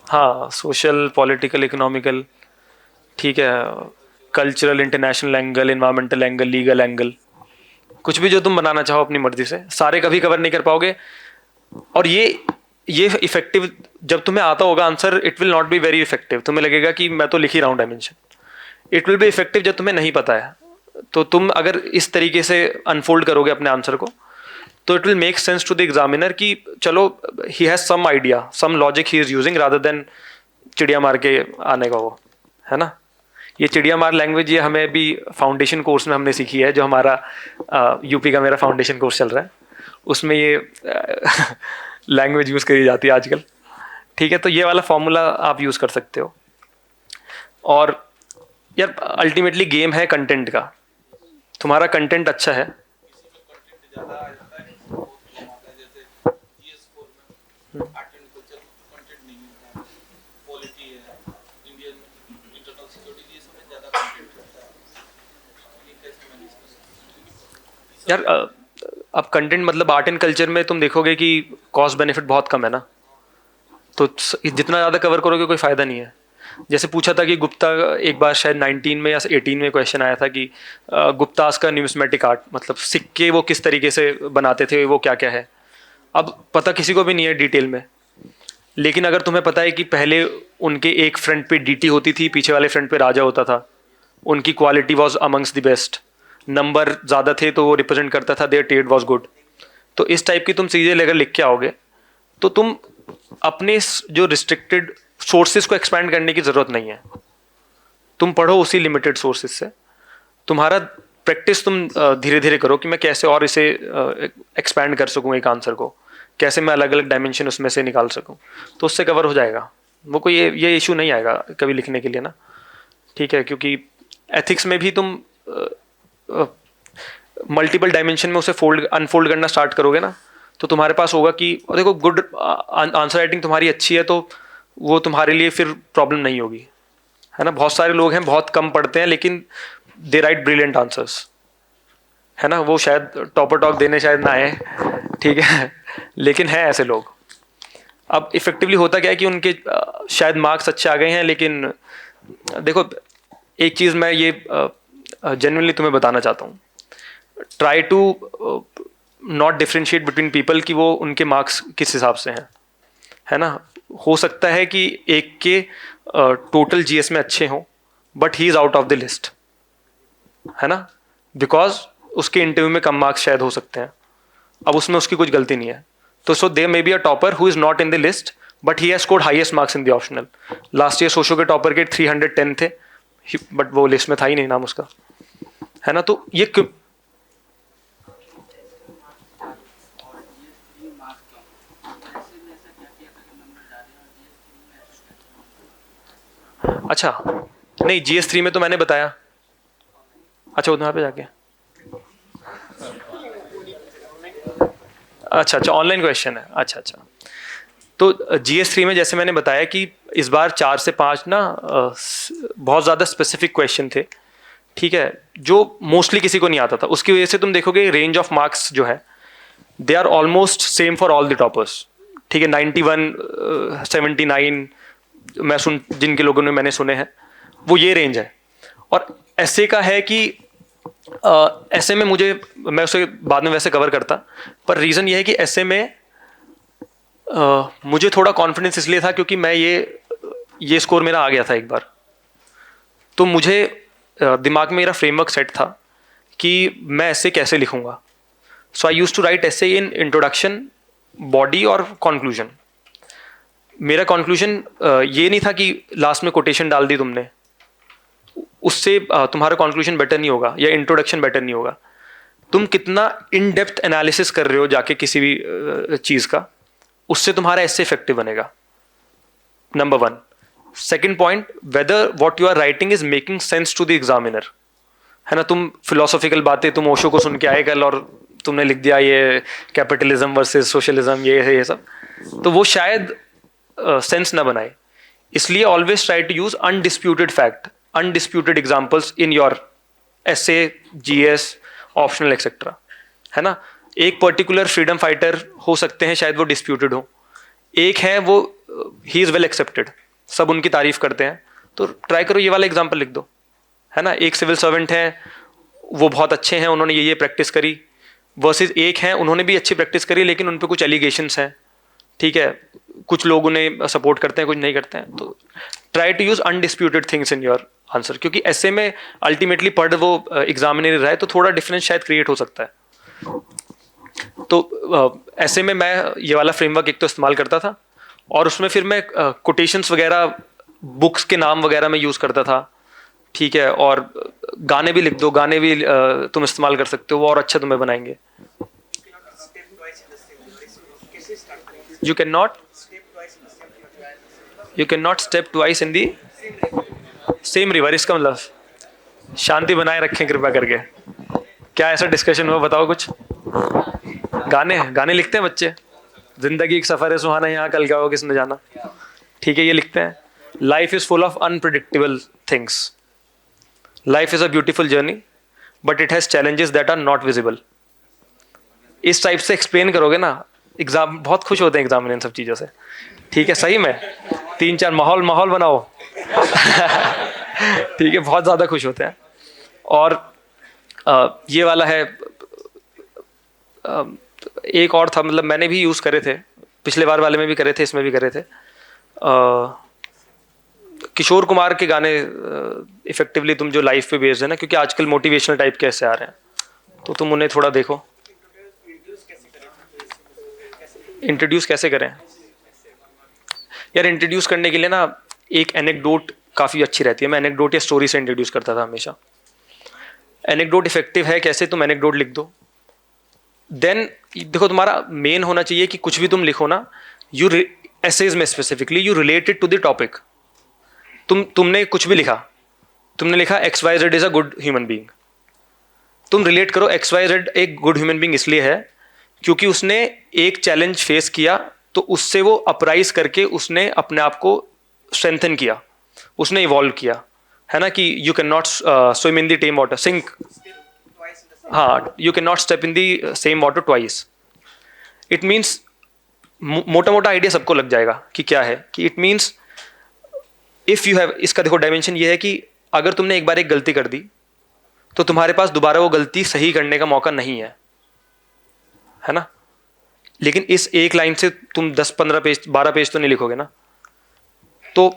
हाँ, सोशल, पॉलिटिकल, इकोनॉमिकल, ठीक है, cultural, international angle, environmental angle, legal angle, कुछ भी जो तुम बनाना चाहो अपनी मर्जी से। सारे कभी कवर नहीं कर पाओगे। और ये इफेक्टिव जब तुम्हें आता होगा answer, it will not be very effective. तुम्हें लगेगा कि मैं तो लिख ही रहा हूँ dimension. It will be effective जब तुम्हें नहीं पता है। तो तुम अगर इस तरीके से अनफोल्ड करोगे अपने आंसर को, तो it will make sense to the examiner कि चलो he has some idea, some logic he is using, rather than चिड़िया मार के आने का वो, है ना। ये चिड़िया मार लैंग्वेज ये हमें भी फाउंडेशन कोर्स में हमने सीखी है, जो हमारा यूपी का मेरा फाउंडेशन कोर्स चल रहा है, उसमें ये लैंग्वेज यूज़ करी जाती है आजकल। ठीक है, तो ये वाला फॉर्मूला आप यूज़ कर सकते हो। और यार अल्टीमेटली गेम है कंटेंट का। तुम्हारा कंटेंट अच्छा है, यार अब कंटेंट मतलब आर्ट एंड कल्चर में तुम देखोगे कि कॉस्ट बेनिफिट बहुत कम है ना, तो जितना ज़्यादा कवर करोगे कोई फ़ायदा नहीं है। जैसे पूछा था कि गुप्ता, एक बार शायद 19 में या 18 में क्वेश्चन आया था कि गुप्तास का न्यूमिस्मेटिक आर्ट, मतलब सिक्के वो किस तरीके से बनाते थे, वो क्या क्या है। अब पता किसी को भी नहीं है डिटेल में, लेकिन अगर तुम्हें पता है कि पहले उनके एक फ्रंट पे डीटी होती थी, पीछे वाले फ्रंट पे राजा होता था, उनकी quality was amongst the best, number ज़्यादा थे तो वो रिप्रेजेंट करता था देयर टेट वॉज गुड। तो इस टाइप की तुम चीज़ें अगर लिख के आओगे तो तुम अपने जो रिस्ट्रिक्टेड सोर्सेज को एक्सपैंड करने की ज़रूरत नहीं है। तुम पढ़ो उसी लिमिटेड सोर्सेज से। तुम्हारा प्रैक्टिस तुम धीरे धीरे करो कि मैं कैसे और इसे एक्सपैंड कर सकूँ एक आंसर को, कैसे मैं अलग अलग डायमेंशन उसमें से निकाल सकूँ, तो उससे कवर हो जाएगा। वो कोई ये इशू नहीं आएगा कभी लिखने के लिए ना, ठीक है। क्योंकि एथिक्स में भी तुम मल्टीपल डायमेंशन में उसे अनफोल्ड करना स्टार्ट करोगे ना, तो तुम्हारे पास होगा कि और देखो गुड आंसर राइटिंग तुम्हारी अच्छी है तो वो तुम्हारे लिए फिर प्रॉब्लम नहीं होगी, है ना। बहुत सारे लोग हैं बहुत कम पढ़ते हैं लेकिन दे राइट ब्रिलियंट आंसर्स, है ना। वो शायद टॉपर टॉक देने शायद ना आए, ठीक है, लेकिन है ऐसे लोग। अब इफेक्टिवली होता क्या है कि उनके शायद मार्क्स अच्छे आ गए हैं, लेकिन देखो एक चीज़ मैं ये जेन्युइनली तुम्हें बताना चाहता हूँ, try to not differentiate between people कि वो उनके मार्क्स किस हिसाब से हैं, है ना। हो सकता है कि एक के टोटल जीएस में अच्छे हों but he is out of the list, है ना, बिकॉज उसके इंटरव्यू में कम मार्क्स शायद हो सकते हैं। अब उसमें उसकी कुछ गलती नहीं है। तो so they may be a topper who is not in the list but he has scored highest marks in the optional. Last year socio के टॉपर के 310 थे बट वो लिस्ट में था ही नहीं नाम उसका, है ना। तो ये अच्छा नहीं, GS3 में तो मैंने बताया। अच्छा वहाँ पे जाके अच्छा ऑनलाइन क्वेश्चन है, अच्छा। तो GS3 में जैसे मैंने बताया कि इस बार 4 से 5 ना बहुत ज़्यादा स्पेसिफिक क्वेश्चन थे, ठीक है, जो मोस्टली किसी को नहीं आता था। उसकी वजह से तुम देखोगे रेंज ऑफ मार्क्स जो है they are almost same for all the toppers, ठीक है। 91 79 मैं जिनके लोगों ने मैंने सुने हैं वो ये रेंज है। और ऐसे का है कि ऐसे में मैं उसे बाद में वैसे कवर करता, पर रीज़न ये है कि ऐसे में मुझे थोड़ा कॉन्फिडेंस इसलिए था क्योंकि मैं ये स्कोर मेरा आ गया था एक बार, तो मुझे दिमाग में मेरा फ्रेमवर्क सेट था कि मैं ऐसे कैसे लिखूंगा। सो आई यूज टू राइट ऐसे इन इंट्रोडक्शन, बॉडी और कंक्लूजन। मेरा कंक्लूजन ये नहीं था कि लास्ट में कोटेशन डाल दी तुमने, उससे तुम्हारा कंक्लूजन बेटर नहीं होगा या इंट्रोडक्शन बेटर नहीं होगा। तुम कितना इन डेप्थ एनालिसिस कर रहे हो जाके किसी भी चीज़ का, उससे तुम्हारा ऐसे इफेक्टिव बनेगा, number 1। Second point, whether what you are writing is making sense to the examiner, है ना। तुम फिलोसॉफिकल बातें तुम ओशो को सुन के आए कल और तुमने लिख दिया ये कैपिटलिज्म वर्सेस सोशलिज्म ये सब, तो वो शायद सेंस ना बनाए। इसलिए always try to use undisputed fact, undisputed examples in your essay, GS, optional etcetera, है ना। एक पर्टिकुलर फ्रीडम फाइटर हो सकते हैं, शायद वो डिस्प्यूटेड हो। एक है वो ही इज़ वेल एक्सेप्टेड, सब उनकी तारीफ करते हैं, तो ट्राई करो ये वाला एग्जाम्पल लिख दो, है ना। एक सिविल सर्वेंट है, वो बहुत अच्छे हैं, उन्होंने ये प्रैक्टिस करी, वर्सेस एक हैं उन्होंने भी अच्छी प्रैक्टिस करी लेकिन उन पर कुछ एलिगेशंस हैं, ठीक है, कुछ लोग उन्हें सपोर्ट करते हैं कुछ नहीं करते हैं। तो try to use undisputed things in your answer, क्योंकि ऐसे में अल्टीमेटली पढ़ वो एग्जामिनर रहा है तो थोड़ा डिफरेंस शायद क्रिएट हो सकता है। तो ऐसे में मैं ये वाला फ्रेमवर्क एक तो इस्तेमाल करता था, और उसमें फिर मैं कोटेशंस वगैरह, बुक्स के नाम वगैरह में यूज़ करता था, ठीक है। और गाने भी लिख दो, गाने भी तुम इस्तेमाल कर सकते हो, वो और अच्छा तुम्हें बनाएंगे। You can not step twice in the same river. इसका मतलब शांति बनाए रखें कृपया करके। क्या ऐसा डिस्कशन हुआ, बताओ कुछ। गाने लिखते हैं बच्चे, जिंदगी एक सफर है सुहाना, यहाँ कल क्या हो किसने जाना, ठीक है, ये लिखते हैं। Life is full of unpredictable things, life is a beautiful journey but it has challenges that are not visible. इस टाइप से एक्सप्लेन करोगे ना, एग्जाम बहुत खुश होते हैं एग्जाम में इन सब चीज़ों से, ठीक है। सही में 3-4 माहौल बनाओ ठीक है, बहुत ज़्यादा खुश होते हैं। और ये वाला है, एक और था, मतलब मैंने भी यूज़ करे थे, पिछले बार वाले में भी करे थे, इसमें भी करे थे। किशोर कुमार के गाने इफेक्टिवली तुम जो लाइफ पे बेस्ड है ना, क्योंकि आजकल मोटिवेशनल टाइप कैसे आ रहे हैं, तो तुम उन्हें थोड़ा देखो। इंट्रोड्यूस कैसे करें यार? इंट्रोड्यूस करने के लिए ना एक एनेक्डोट काफ़ी अच्छी रहती है। मैं एनेक्डोट या स्टोरी से इंट्रोड्यूस करता था हमेशा। एनेक्डोट इफेक्टिव है कैसे? तुम एनेक्डोट लिख दो, देन देखो तुम्हारा मेन होना चाहिए कि कुछ भी तुम लिखो ना, यू एसेज में specifically you related to the topic. तुमने कुछ भी लिखा, तुमने लिखा XYZ is a good human being, तुम रिलेट करो XYZ एक गुड ह्यूमन बीइंग इसलिए है क्योंकि उसने एक चैलेंज फेस किया, तो उससे वो अपराइज करके उसने अपने आप को स्ट्रेंथन किया, उसने इवॉल्व किया, है ना? कि you can not swim in the same water, sink, हाँ, you can not step in the same water twice. It means मोटा मोटा आइडिया सबको लग जाएगा कि क्या है, कि it means if you have, इसका देखो डायमेंशन ये है कि अगर तुमने एक बार एक गलती कर दी तो तुम्हारे पास दोबारा वो गलती सही करने का मौका नहीं है ना? लेकिन इस एक लाइन से तुम 10-15 पेज 12 पेज तो नहीं लिखोगे ना। तो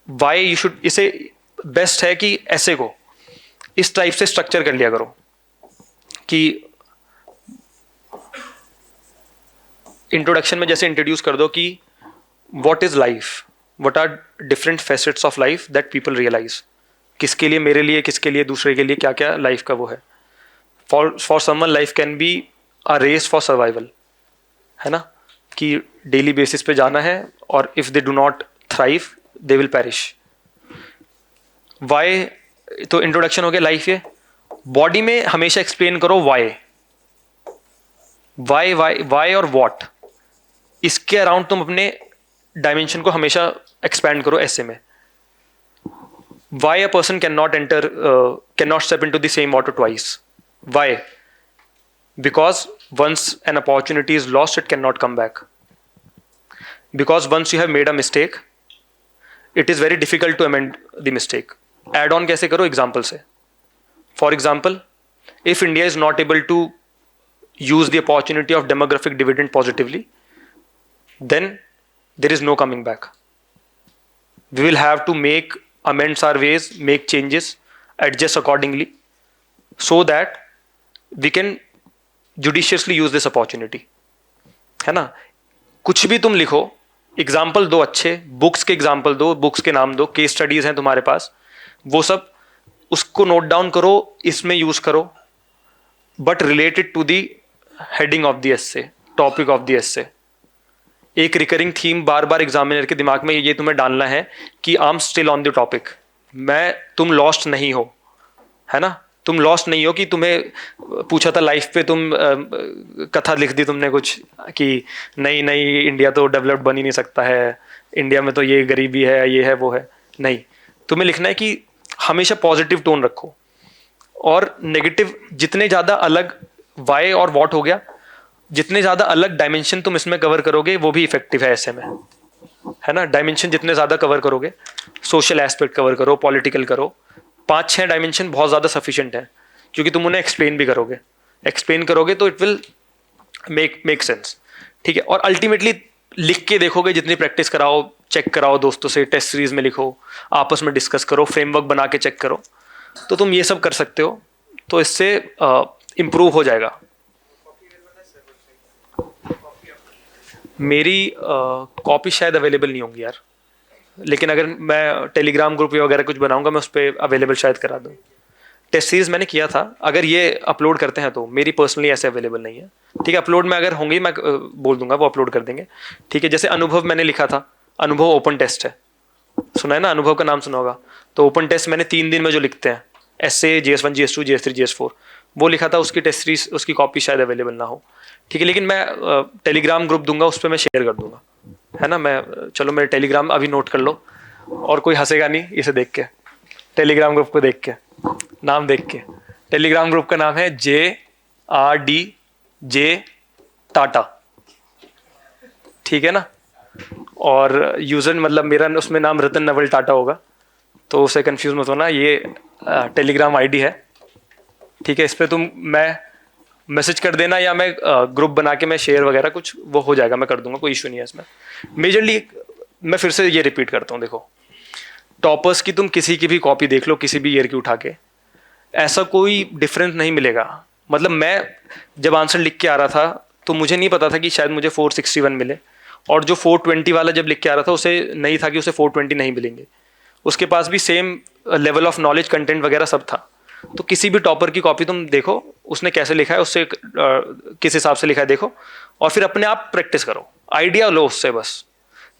वाई यू शुड, इसे बेस्ट है कि ऐसे को इस टाइप से स्ट्रक्चर कर लिया करो कि इंट्रोडक्शन में जैसे इंट्रोड्यूस कर दो कि what is life, what are different facets of life that people realise. किसके लिए, मेरे लिए, किसके लिए, दूसरे के लिए, क्या क्या लाइफ का वो है। For someone life can be a race for survival, है ना? कि डेली बेसिस पे जाना है और if they do not thrive they will perish. Why, तो इंट्रोडक्शन हो गया लाइफ। ये बॉडी में हमेशा एक्सप्लेन करो वाई वाई वाई वाई और वॉट, इसके अराउंड तुम अपने डायमेंशन को हमेशा एक्सपैंड करो ऐसे में। Why a person can not enter, can not step in to the same water twice. Why? Because once an opportunity is lost, it cannot come back. Because once you have made a mistake, it is very difficult to amend the mistake. Add on कैसे करो? Example से। For example, if India is not able to use the opportunity of demographic dividend positively, then there is no coming back. We will have to make amends our ways, make changes, adjust accordingly, so that we can judiciously use this opportunity, है ना? कुछ भी तुम लिखो, example दो अच्छे, books के example दो, बुक्स के नाम दो, केस स्टडीज हैं तुम्हारे पास, वो सब उसको नोट डाउन करो, इसमें यूज करो, but related to the heading of the essay, topic of the essay. एक रिकरिंग थीम बार बार एग्जामिनर के दिमाग में ये तुम्हें डालना है कि I am still on the topic. तुम लॉस्ट नहीं हो, है ना? तुम लॉस्ट नहीं हो कि तुम्हें पूछा था लाइफ पे, तुम कथा लिख दी तुमने कुछ कि नहीं नहीं इंडिया तो डेवलप्ड बन ही नहीं सकता है, इंडिया में तो ये गरीबी है, ये है, वो है। नहीं, तुम्हें लिखना है कि हमेशा पॉजिटिव टोन रखो, और नेगेटिव जितने ज़्यादा अलग, वाई और वॉट हो गया, जितने ज़्यादा अलग डायमेंशन तुम इसमें कवर करोगे वो भी इफेक्टिव है ऐसे में, है ना? डायमेंशन जितने ज़्यादा कवर करोगे, सोशल एस्पेक्ट कवर करो, पॉलिटिकल करो, 5-6 डायमेंशन बहुत ज़्यादा सफिशिएंट है, क्योंकि तुम उन्हें एक्सप्लेन भी करोगे। एक्सप्लेन करोगे तो इट विल मेक सेंस, ठीक है? और अल्टीमेटली लिख के देखोगे, जितनी प्रैक्टिस कराओ, चेक कराओ दोस्तों से, टेस्ट सीरीज में लिखो, आपस में डिस्कस करो, फ्रेमवर्क बना के चेक करो, तो तुम ये सब कर सकते हो। तो इससे इम्प्रूव हो जाएगा। मेरी कॉपी शायद अवेलेबल नहीं होंगी यार, लेकिन अगर मैं टेलीग्राम ग्रुप वगैरह कुछ बनाऊंगा, मैं उस पर अवेलेबल शायद करा दूँ। टेस्ट सीरीज मैंने किया था, अगर ये अपलोड करते हैं तो मेरी पर्सनली ऐसे अवेलेबल नहीं है, ठीक है? अपलोड में अगर होंगी मैं बोल दूंगा, वो अपलोड कर देंगे, ठीक है? जैसे अनुभव मैंने लिखा था, अनुभव ओपन टेस्ट है, सुना है ना? अनुभव का नाम सुना होगा। तो ओपन टेस्ट मैंने 3 दिन में जो लिखते हैं, ऐसे GS1 GS2 GS3 GS4, वो लिखा था। उसकी टेस्ट सीरीज, उसकी कॉपी शायद अवेलेबल ना हो, ठीक है? लेकिन मैं टेलीग्राम ग्रुप दूंगा, उस पर मैं शेयर कर दूंगा, है ना? मैं, चलो मेरे टेलीग्राम अभी नोट कर लो, और कोई हंसेगा नहीं इसे देख के, टेलीग्राम ग्रुप को देख के, नाम देख के। टेलीग्राम ग्रुप का नाम है JRDJ टाटा, ठीक है ना? और यूजर मतलब मेरा उसमें नाम रतन नवल टाटा होगा, तो उसे कंफ्यूज मत होना, ये टेलीग्राम आईडी है, ठीक है? इस पर तुम मैं मैसेज कर देना, या मैं ग्रुप बना के मैं शेयर वगैरह कुछ वो हो जाएगा, मैं कर दूंगा, कोई इशू नहीं है इसमें। मेजरली मैं फिर से ये रिपीट करता हूँ, देखो टॉपर्स की तुम किसी की भी कॉपी देख लो, किसी भी ईयर की उठा के, ऐसा कोई डिफरेंस नहीं मिलेगा। मतलब मैं जब आंसर लिख के आ रहा था तो मुझे नहीं पता था कि शायद मुझे 461 मिले, और जो 420 वाला जब लिख के आ रहा था उसे नहीं था कि उसे 420 नहीं मिलेंगे। उसके पास भी same level of knowledge, content वगैरह सब था। तो किसी भी टॉपर की कॉपी तुम देखो, उसने कैसे लिखा है, उससे किस हिसाब से लिखा है देखो, और फिर अपने आप प्रैक्टिस करो, आइडिया लो उससे बस।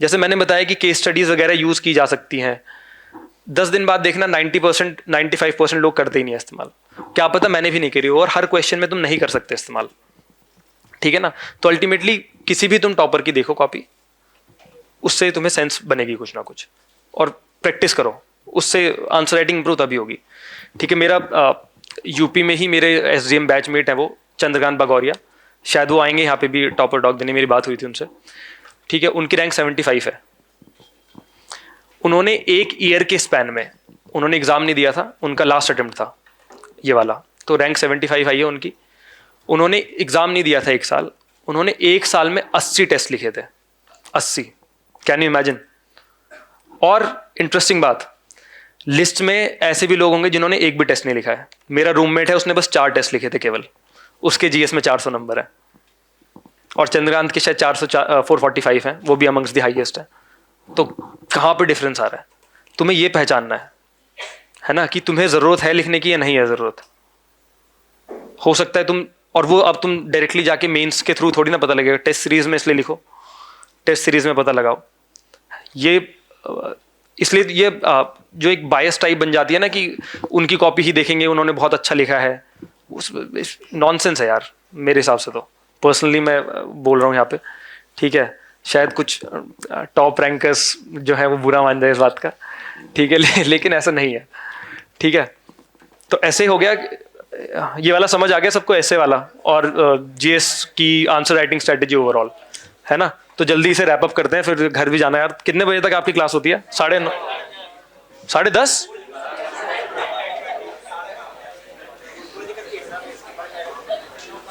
जैसे मैंने बताया कि केस स्टडीज वगैरह यूज की जा सकती हैं, 10 दिन बाद देखना 90% 95% लोग करते ही नहीं है इस्तेमाल। क्या पता मैंने भी नहीं करी हो, और हर क्वेश्चन में तुम नहीं कर सकते इस्तेमाल, ठीक है ना। तो अल्टीमेटली किसी भी तुम टॉपर की देखो कॉपी, उससे तुम्हें सेंस बनेगी कुछ ना कुछ, और प्रैक्टिस करो, उससे आंसर राइटिंग इंप्रूव तभी होगी, ठीक है। मेरा यूपी में ही मेरे एसडीएम बैचमेट हैं वो, चंद्रकांत बागौरिया, शायद वो आएंगे यहाँ पे भी टॉपर डॉग देने, मेरी बात हुई थी उनसे, ठीक है। उनकी रैंक 75 है। उन्होंने एक ईयर के स्पैन में, उन्होंने एग्जाम नहीं दिया था, उनका लास्ट अटेम्प्ट था ये वाला, तो रैंक 75 आई है उनकी। उन्होंने एग्जाम नहीं दिया था एक साल, उन्होंने एक साल में 80 टेस्ट लिखे थे, 80, कैन यू इमेजिन। और इंटरेस्टिंग बात, लिस्ट में ऐसे भी लोग होंगे जिन्होंने एक भी टेस्ट नहीं लिखा है। मेरा रूममेट है, उसने बस 4 टेस्ट लिखे थे केवल, उसके जीएस में 400 नंबर है, और चंद्रकांत के शायद 445 हैं, वो भी अमंग्स द हाईएस्ट है। तो कहाँ पे डिफरेंस आ रहा है, तुम्हें ये पहचानना है ना, कि तुम्हें ज़रूरत है लिखने की या नहीं है ज़रूरत। हो सकता है तुम, और वो अब तुम डायरेक्टली जाके मेंस के थ्रू थोड़ी ना पता लगेगा, टेस्ट सीरीज में इसलिए लिखो, टेस्ट सीरीज में पता लगाओ। ये इसलिए ये जो एक बायस टाइप बन जाती है ना, कि उनकी कॉपी ही देखेंगे, उन्होंने बहुत अच्छा लिखा है, उस नॉनसेंस है यार मेरे हिसाब से। तो पर्सनली मैं बोल रहा हूँ यहाँ पे, ठीक है। शायद कुछ टॉप रैंकर्स जो है वो बुरा मान जाए इस बात का, ठीक है, लेकिन ऐसा नहीं है, ठीक है। तो ऐसे हो गया, ये वाला समझ आ गया सबको, ऐसे वाला, और जीएस की आंसर राइटिंग स्ट्रेटेजी ओवरऑल, है ना। तो जल्दी से रैप अप करते हैं, फिर घर भी जाना है यार। कितने बजे तक आपकी क्लास होती है? 9:30, 10:30?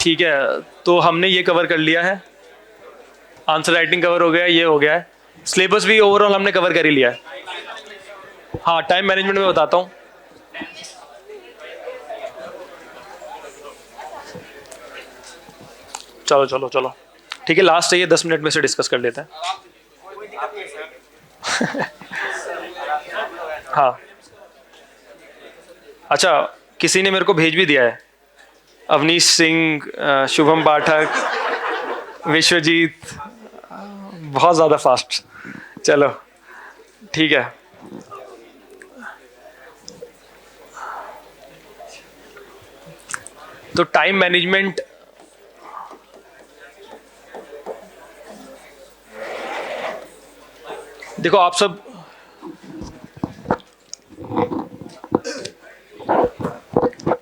ठीक है, तो हमने ये कवर कर लिया है, आंसर राइटिंग कवर हो गया है, ये हो गया है, सिलेबस भी ओवरऑल हमने कवर कर ही लिया है। हाँ, टाइम मैनेजमेंट में बताता हूँ। चलो चलो चलो, ठीक है, लास्ट है ये, 10 मिनट में से डिस्कस कर लेते हैं। हाँ, अच्छा, किसी ने मेरे को भेज भी दिया है, अवनीश सिंह, शुभम पाठक, विश्वजीत, बहुत ज़्यादा फास्ट। चलो ठीक है, तो टाइम मैनेजमेंट, देखो आप सब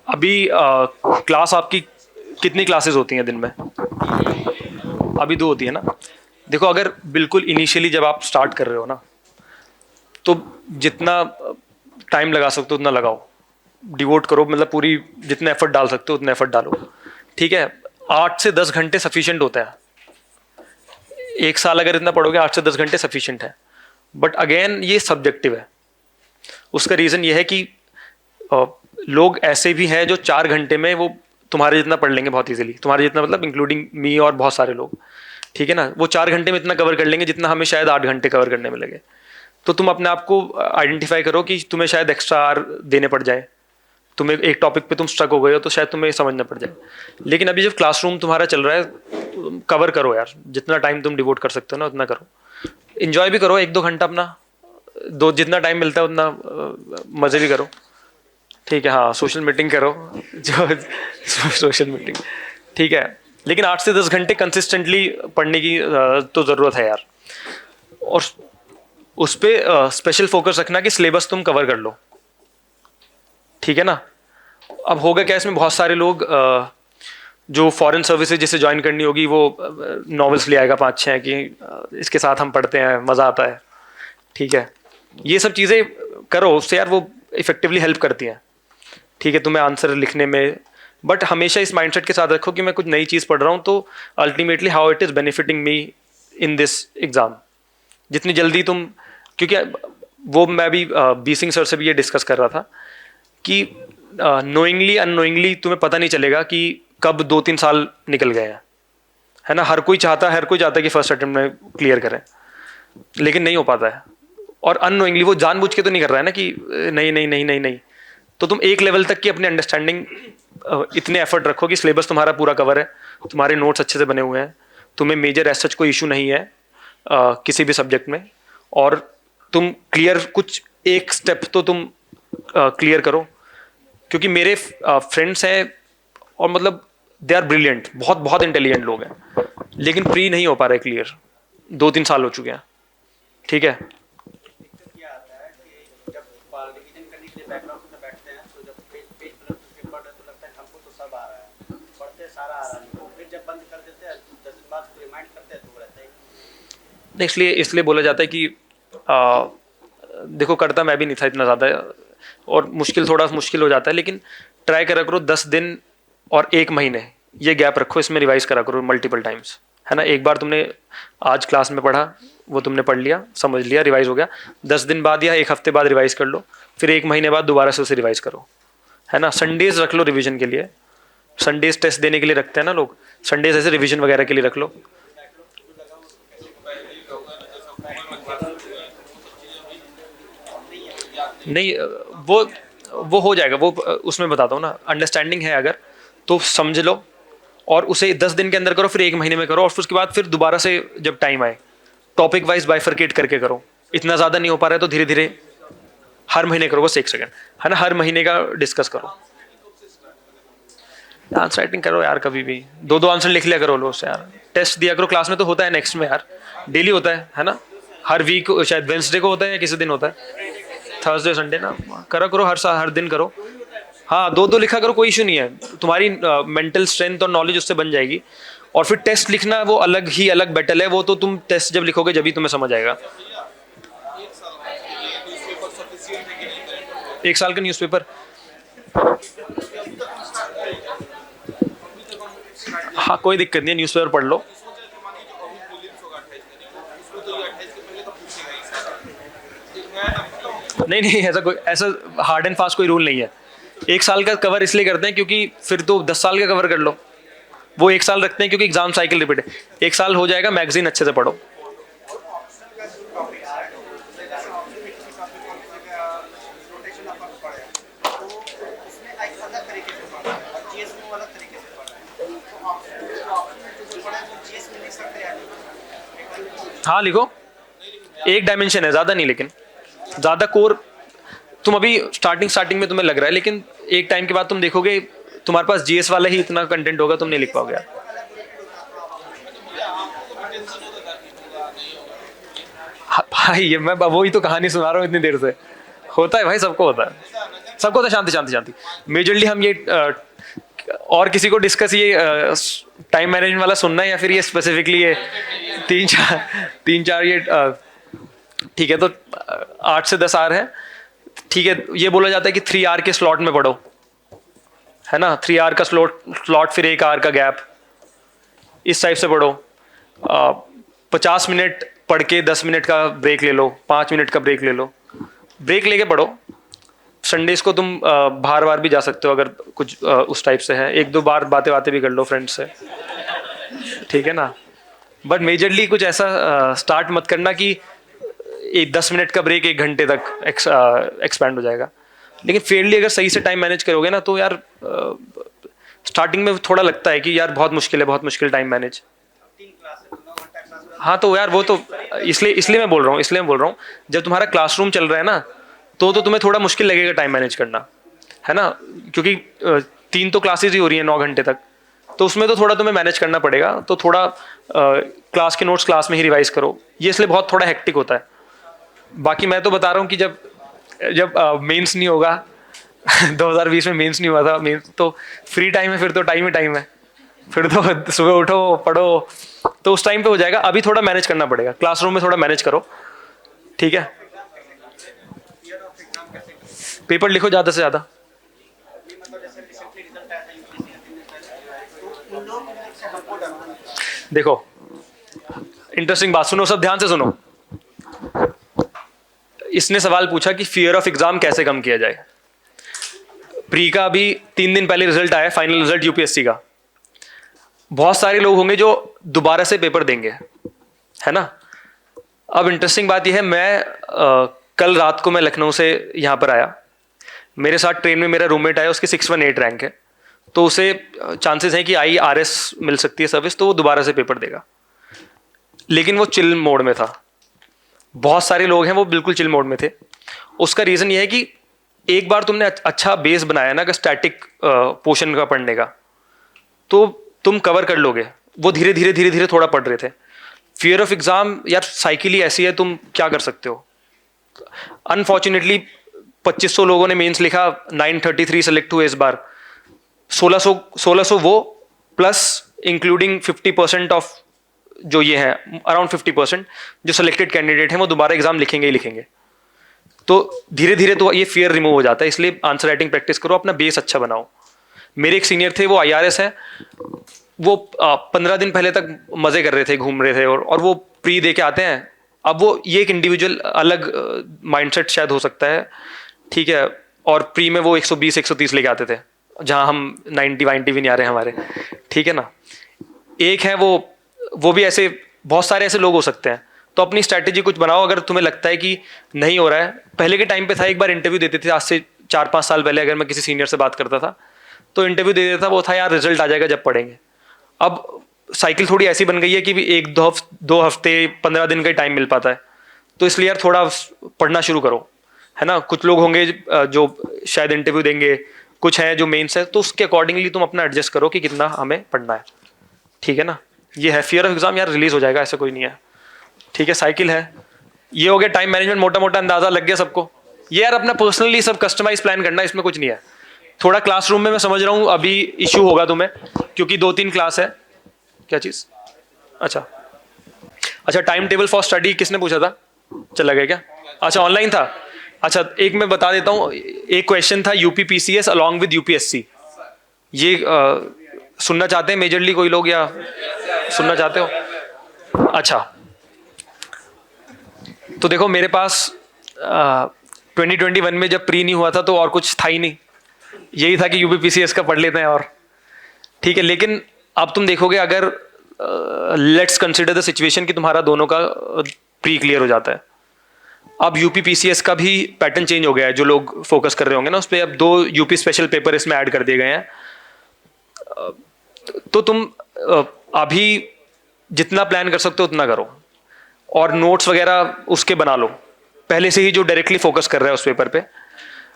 अभी क्लास आपकी कितनी क्लासेस होती हैं दिन में? अभी 2 होती है ना। देखो, अगर बिल्कुल इनिशियली जब आप स्टार्ट कर रहे हो ना, तो जितना टाइम लगा सकते हो उतना लगाओ, डिवोट करो, मतलब पूरी जितना एफर्ट डाल सकते हो उतना एफर्ट डालो, ठीक है। 8 से 10 घंटे सफिशिएंट होता है। एक साल अगर इतना पढ़ोगे, 8 से 10 घंटे सफिशिएंट है। बट अगेन ये सब्जेक्टिव है। उसका रीज़न ये है कि लोग ऐसे भी हैं जो 4 घंटे में वो तुम्हारे जितना पढ़ लेंगे बहुत इजीली, तुम्हारे जितना मतलब इंक्लूडिंग मी और बहुत सारे लोग, ठीक है ना। वो 4 घंटे में इतना कवर कर लेंगे जितना हमें शायद 8 घंटे कवर करने में लगे। तो तुम अपने आप को आइडेंटिफाई करो कि तुम्हें शायद एक्स्ट्रा आवर देने पड़ जाए, तुम्हें एक टॉपिक पे तुम स्टक हो गए हो तो शायद तुम्हें समझना पड़ जाए। लेकिन अभी जब क्लासरूम तुम्हारा चल रहा है, कवर करो यार, जितना टाइम तुम डिवोट कर सकते हो ना उतना करो। इंजॉय भी करो 1-2 घंटा अपना, जितना टाइम मिलता है उतना मज़े भी करो, ठीक है। हाँ, सोशल मीटिंग करो, जो सोशल मीटिंग, ठीक है। लेकिन 8 से 10 घंटे कंसिस्टेंटली पढ़ने की तो ज़रूरत है यार। और उस पर स्पेशल फोकस रखना कि सिलेबस तुम कवर कर लो, ठीक है ना। अब होगा क्या, इसमें बहुत सारे लोग जो फॉरेन सर्विसेज जिसे ज्वाइन करनी होगी वो नॉवेल्स ले आएगा 5-6 कि इसके साथ हम पढ़ते हैं, मज़ा आता है, ठीक है। ये सब चीज़ें करो, उससे यार वो इफेक्टिवली हेल्प करती हैं, ठीक है, तुम्हें आंसर लिखने में। बट हमेशा इस माइंडसेट के साथ रखो कि मैं कुछ नई चीज़ पढ़ रहा हूँ, तो ultimately how it is benefiting me in this exam. जितनी जल्दी तुम, क्योंकि वो मैं भी बी सिंह सर से भी ये डिस्कस कर रहा था कि नोइंगली अननोइंगली तुम्हें पता नहीं चलेगा कि कब 2-3 साल निकल गए हैं, है ना। हर कोई चाहता है कि फर्स्ट अटेम्प्ट में क्लियर करें, लेकिन नहीं हो पाता है। और अननोइंगली वो जानबूझ के तो नहीं कर रहा है ना कि नहीं नहीं नहीं नहीं नहीं। तो तुम एक लेवल तक की अपनी अंडरस्टैंडिंग इतने एफर्ट रखो कि सिलेबस तुम्हारा पूरा कवर है, तुम्हारे नोट्स अच्छे से बने हुए हैं, तुम्हें मेजर एज सच कोई इशू नहीं है किसी भी सब्जेक्ट में, और तुम क्लियर कुछ एक स्टेप तो तुम क्लियर करो। क्योंकि मेरे फ्रेंड्स हैं और मतलब दे आर ब्रिलियंट, बहुत बहुत इंटेलिजेंट लोग हैं, लेकिन प्री नहीं हो पा रहे क्लियर, 2-3 साल हो चुके हैं। ठीक है, दिक्कत क्या आता है कि जब रिवीजन करने के लिए बैकग्राउंड में बैठते हैं तो जब पेज पेज पेपर पढ़ रहे तो लगता है कि हमको तो सब आ रहा है, पढ़ते सारा आ रहा है, फिर जब बंद कर देते हैं 10 दिन बाद रिमाइंड करते हैं तो वो रहता है। इसलिए इसलिए बोला जाता है कि देखो करता मैं भी नहीं था इतना ज़्यादा, और थोड़ा मुश्किल हो जाता है, लेकिन ट्राई करा करो 10 दिन और 1 महीने ये गैप रखो, इसमें रिवाइज करा करो मल्टीपल टाइम्स, है ना। एक बार तुमने आज क्लास में पढ़ा, वो तुमने पढ़ लिया, समझ लिया, रिवाइज हो गया, 10 दिन बाद या 1 हफ्ते बाद रिवाइज कर लो, फिर 1 महीने बाद दोबारा से उसे रिवाइज करो, है ना। संडेज रख लो रिविजन के लिए, संडेज टेस्ट देने के लिए रखते हैं ना लोग, संडेज ऐसे रिविजन वगैरह के लिए रख लो। नहीं, वो हो जाएगा, वो उसमें बताता हूँ ना। अंडरस्टैंडिंग है अगर तो समझ लो, और उसे 10 दिन के अंदर करो, फिर 1 महीने में करो, और फिर उसके बाद फिर दोबारा से जब टाइम आए टॉपिक वाइज बाइफरकेट करके करो। इतना ज़्यादा नहीं हो पा रहा है तो धीरे धीरे हर महीने करो, बस 1 सेकंड, है ना, हर महीने का डिस्कस करो। आंसर राइटिंग करो यार, कभी भी 2-2 आंसर लिख लिया करो लो उससे यार, टेस्ट दिया करो, क्लास में तो होता है, नेक्स्ट में यार डेली होता है ना, हर वीक शायद वेंसडे को होता है या किसी दिन होता है, थर्सडे संडे ना, करा करो हर दिन करो। हाँ, 2-2 लिखा करो, कोई इशू नहीं है, तुम्हारी मेंटल स्ट्रेंथ और नॉलेज उससे बन जाएगी। और फिर टेस्ट लिखना वो अलग बैटल है, वो तो तुम टेस्ट जब लिखोगे जब भी तुम्हें समझ आएगा। 1 साल का न्यूज़पेपर, हाँ कोई दिक्कत नहीं है, न्यूज़पेपर पढ़ लो। नहीं, ऐसा हार्ड एंड फास्ट कोई रूल नहीं है। 1 साल का कवर इसलिए करते हैं क्योंकि फिर तो 10 साल का कवर कर लो। वो 1 साल रखते हैं क्योंकि एग्जाम साइकिल रिपीट है, 1 साल हो जाएगा, मैगजीन अच्छे से पढ़ो। हाँ लिखो, एक डायमेंशन है, ज़्यादा नहीं, लेकिन ज़्यादा कोर तुम अभी स्टार्टिंग में तुम्हें लग रहा है, लेकिन एक टाइम के बाद तुम देखोगे तुम्हारे पास जीएस वाला ही इतना कंटेंट होगा, तुम नहीं लिख पाओगे। हाँ, भाई ये मैं वही तो कहानी सुना रहा हूँ इतनी देर से। होता है भाई, सबको होता है, सबको होता है। शांति मेजरली हम ये और किसी को डिस्कस ये टाइम मैनेजमेंट वाला सुनना है, या फिर ये स्पेसिफिकली ये 3-4 ये ठीक है। तो 8 से 10 आवर है, ठीक है। ये बोला जाता है कि 3 आवर के स्लॉट में पढ़ो, है ना, 3 आवर का स्लॉट फिर 1 आवर का गैप, इस टाइप से पढ़ो। 50 मिनट पढ़ के 10 मिनट का ब्रेक ले लो, 5 मिनट का ब्रेक ले लो, ब्रेक लेके पढ़ो। संडेज को तुम बाहर बार भी जा सकते हो अगर कुछ उस टाइप से है, 1-2 बार बातें भी कर लो फ्रेंड्स से, ठीक है ना। बट मेजरली कुछ ऐसा स्टार्ट मत करना कि 10 मिनट का ब्रेक 1 घंटे तक एक्सपैंड हो जाएगा। लेकिन फेयरली अगर सही से टाइम मैनेज करोगे ना, तो यार स्टार्टिंग में थोड़ा लगता है कि यार बहुत मुश्किल टाइम मैनेज। हाँ तो यार वो तो इसलिए मैं बोल रहा हूँ जब तुम्हारा क्लासरूम चल रहा है ना, तो तुम्हें थोड़ा मुश्किल लगेगा टाइम मैनेज करना, है ना, क्योंकि 3 तो क्लासेज ही हो रही हैं 9 घंटे तक, तो उसमें तो थोड़ा तुम्हें मैनेज करना पड़ेगा। तो थोड़ा क्लास के नोट्स क्लास में ही रिवाइज करो, ये इसलिए बहुत थोड़ा हेक्टिक होता है। बाकी मैं तो बता रहा हूँ कि जब मेंस नहीं होगा 2020 में मेंस नहीं हुआ था, मेंस तो फ्री टाइम है, फिर तो टाइम है, फिर तो सुबह उठो पढ़ो, तो उस टाइम पे हो जाएगा। अभी थोड़ा मैनेज करना पड़ेगा, क्लासरूम में थोड़ा मैनेज करो, ठीक है। पेपर लिखो ज़्यादा से ज़्यादा। देखो इंटरेस्टिंग बात सुनो, सब ध्यान से सुनो। इसने सवाल पूछा कि फियर ऑफ एग्जाम कैसे कम किया जाए। प्री का अभी 3 दिन पहले रिजल्ट आया, फाइनल रिजल्ट यूपीएससी का। बहुत सारे लोग होंगे जो दोबारा से पेपर देंगे, है ना। अब इंटरेस्टिंग बात यह है, मैं कल रात को मैं लखनऊ से यहाँ पर आया, मेरे साथ ट्रेन में मेरा रूममेट आया, उसकी 618 रैंक है, तो उसे चांसेस हैं कि IRS मिल सकती है सर्विस, तो वो दोबारा से पेपर देगा। लेकिन वो चिल मोड में था। बहुत सारे लोग हैं वो बिल्कुल चिल मोड में थे। उसका रीज़न ये है कि एक बार तुमने अच्छा बेस बनाया ना, कि स्टैटिक पोर्शन का पढ़ने का, तो तुम कवर कर लोगे। वो धीरे धीरे धीरे धीरे थोड़ा पढ़ रहे थे। फियर ऑफ एग्जाम यार साइकिल ही ऐसी है, तुम क्या कर सकते हो। अनफॉर्चुनेटली 2500 लोगों ने मेंस लिखा, 933 सेलेक्ट हुए इस बार। 1600 वो प्लस इंक्लूडिंग 50% ऑफ जो ये है, अराउंड 50% जो सिलेक्टेड कैंडिडेट हैं वो दोबारा एग्जाम लिखेंगे ही लिखेंगे। तो धीरे धीरे तो ये फियर रिमूव हो जाता है। इसलिए आंसर राइटिंग प्रैक्टिस करो, अपना बेस अच्छा बनाओ। मेरे एक सीनियर थे, वो IRS है, वो 15 दिन पहले तक मजे कर रहे थे, घूम रहे थे, और वो प्री दे के आते हैं। अब वो ये एक इंडिविजुअल अलग माइंडसेट शायद हो सकता है, ठीक है, और प्री में वो 120-130 लेके आते थे, जहाँ हम 90 भी नहीं आ रहे हमारे, ठीक है ना। एक है वो भी ऐसे बहुत सारे ऐसे लोग हो सकते हैं। तो अपनी स्ट्रैटेजी कुछ बनाओ। अगर तुम्हें लगता है कि नहीं हो रहा है, पहले के टाइम पे था, एक बार इंटरव्यू देते थे, आज से 4-5 साल पहले अगर मैं किसी सीनियर से बात करता था तो इंटरव्यू दे देता था, वो था यार रिजल्ट आ जाएगा जब पढ़ेंगे। अब साइकिल थोड़ी ऐसी बन गई है कि 1-2 हफ्ते 15 दिन का टाइम मिल पाता है, तो इसलिए यार थोड़ा पढ़ना शुरू करो, है ना। कुछ लोग होंगे जो शायद इंटरव्यू देंगे, कुछ हैं जो मेंस है, तो उसके अकॉर्डिंगली तुम अपना एडजस्ट करो कि कितना हमें पढ़ना है, ठीक है ना। ये है फियर ऑफ एग्जाम, यार रिलीज हो जाएगा, ऐसा कोई नहीं है, ठीक है, साइकिल है। ये हो गया टाइम मैनेजमेंट, मोटा मोटा अंदाजा लग गया सबको। ये यार अपना पर्सनली सब कस्टमाइज प्लान करना, इसमें कुछ नहीं है। थोड़ा क्लासरूम में मैं समझ रहा हूँ अभी इश्यू होगा तुम्हें, क्योंकि 2-3 क्लास है। क्या चीज़? अच्छा टाइम टेबल फॉर स्टडी किसने पूछा था? चला गया क्या? अच्छा ऑनलाइन था। अच्छा एक मैं बता देता हूँ, एक क्वेश्चन था UPPCS अलॉन्ग विद UPSC। ये सुनना चाहते हैं मेजरली कोई लोग, या सुनना चाहते हो? अच्छा तो देखो मेरे पास 2021 में जब प्री नहीं हुआ था तो और कुछ था ही नहीं, यही था कि UPPCS का पढ़ लेते हैं, और ठीक है। लेकिन अब तुम देखोगे, अगर लेट्स कंसिडर द सिचुएशन कि तुम्हारा दोनों का प्री क्लियर हो जाता है, अब UPPCS का भी पैटर्न चेंज हो गया है। जो लोग फोकस कर रहे होंगे ना उस पर, अब 2 UP स्पेशल पेपर इसमें ऐड कर दिए गए हैं। तो तुम अभी जितना प्लान कर सकते हो उतना करो, और नोट्स वगैरह उसके बना लो पहले से ही, जो डायरेक्टली फोकस कर रहा है उस पेपर पे।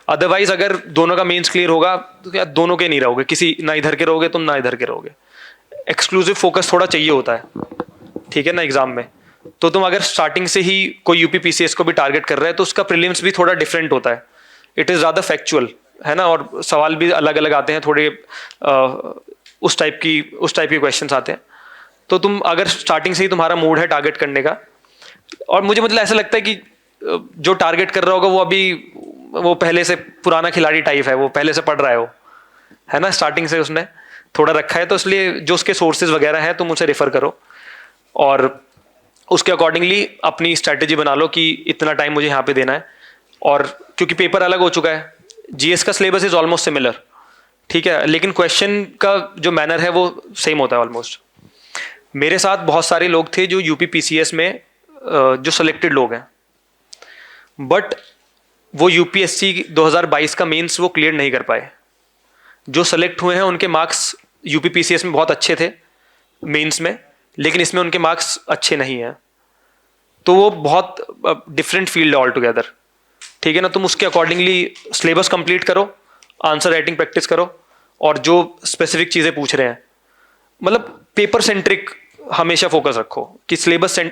अदरवाइज अगर दोनों का मेंस क्लियर होगा तो क्या दोनों के नहीं रहोगे, किसी ना इधर के रहोगे तुम ना इधर के रहोगे। एक्सक्लूसिव फोकस थोड़ा चाहिए होता है, ठीक है ना, एग्जाम में। तो तुम अगर स्टार्टिंग से ही कोई UPPCS को भी टारगेट कर रहा है तो उसका प्रीलिम्स भी थोड़ा डिफरेंट होता है, इट इज़ ज़्यादा फैक्चुअल, है ना, और सवाल भी अलग अलग आते हैं थोड़े, उस टाइप के क्वेश्चन आते हैं। तो तुम अगर स्टार्टिंग से ही तुम्हारा मूड है टारगेट करने का, और मुझे मतलब ऐसा लगता है कि जो टारगेट कर रहा होगा वो पहले से पुराना खिलाड़ी टाइप है, वो पहले से पढ़ रहा है ना, स्टार्टिंग से उसने थोड़ा रखा है, तो इसलिए जो उसके सोर्सेज वगैरह हैं तुम उसे रेफर करो, और उसके अकॉर्डिंगली अपनी स्ट्रैटेजी बना लो कि इतना टाइम मुझे यहाँ पे देना है। और क्योंकि पेपर अलग हो चुका है, GS का सिलेबस इज ऑलमोस्ट सिमिलर, ठीक है, लेकिन क्वेश्चन का जो मैनर है वो सेम होता है ऑलमोस्ट। मेरे साथ बहुत सारे लोग थे जो UPPCS में जो सिलेक्टेड लोग हैं, बट वो UPSC 2022 का मेंस वो क्लियर नहीं कर पाए। जो सेलेक्ट हुए हैं उनके मार्क्स UPPCS में बहुत अच्छे थे मेंस में, लेकिन इसमें उनके मार्क्स अच्छे नहीं हैं। तो वो बहुत डिफरेंट फील्ड है ऑल टुगेदर, ठीक है ना। तुम उसके अकॉर्डिंगली सिलेबस कंप्लीट करो, आंसर राइटिंग प्रैक्टिस करो, और जो स्पेसिफिक चीज़ें पूछ रहे हैं, मतलब पेपर सेंट्रिक हमेशा फोकस रखो कि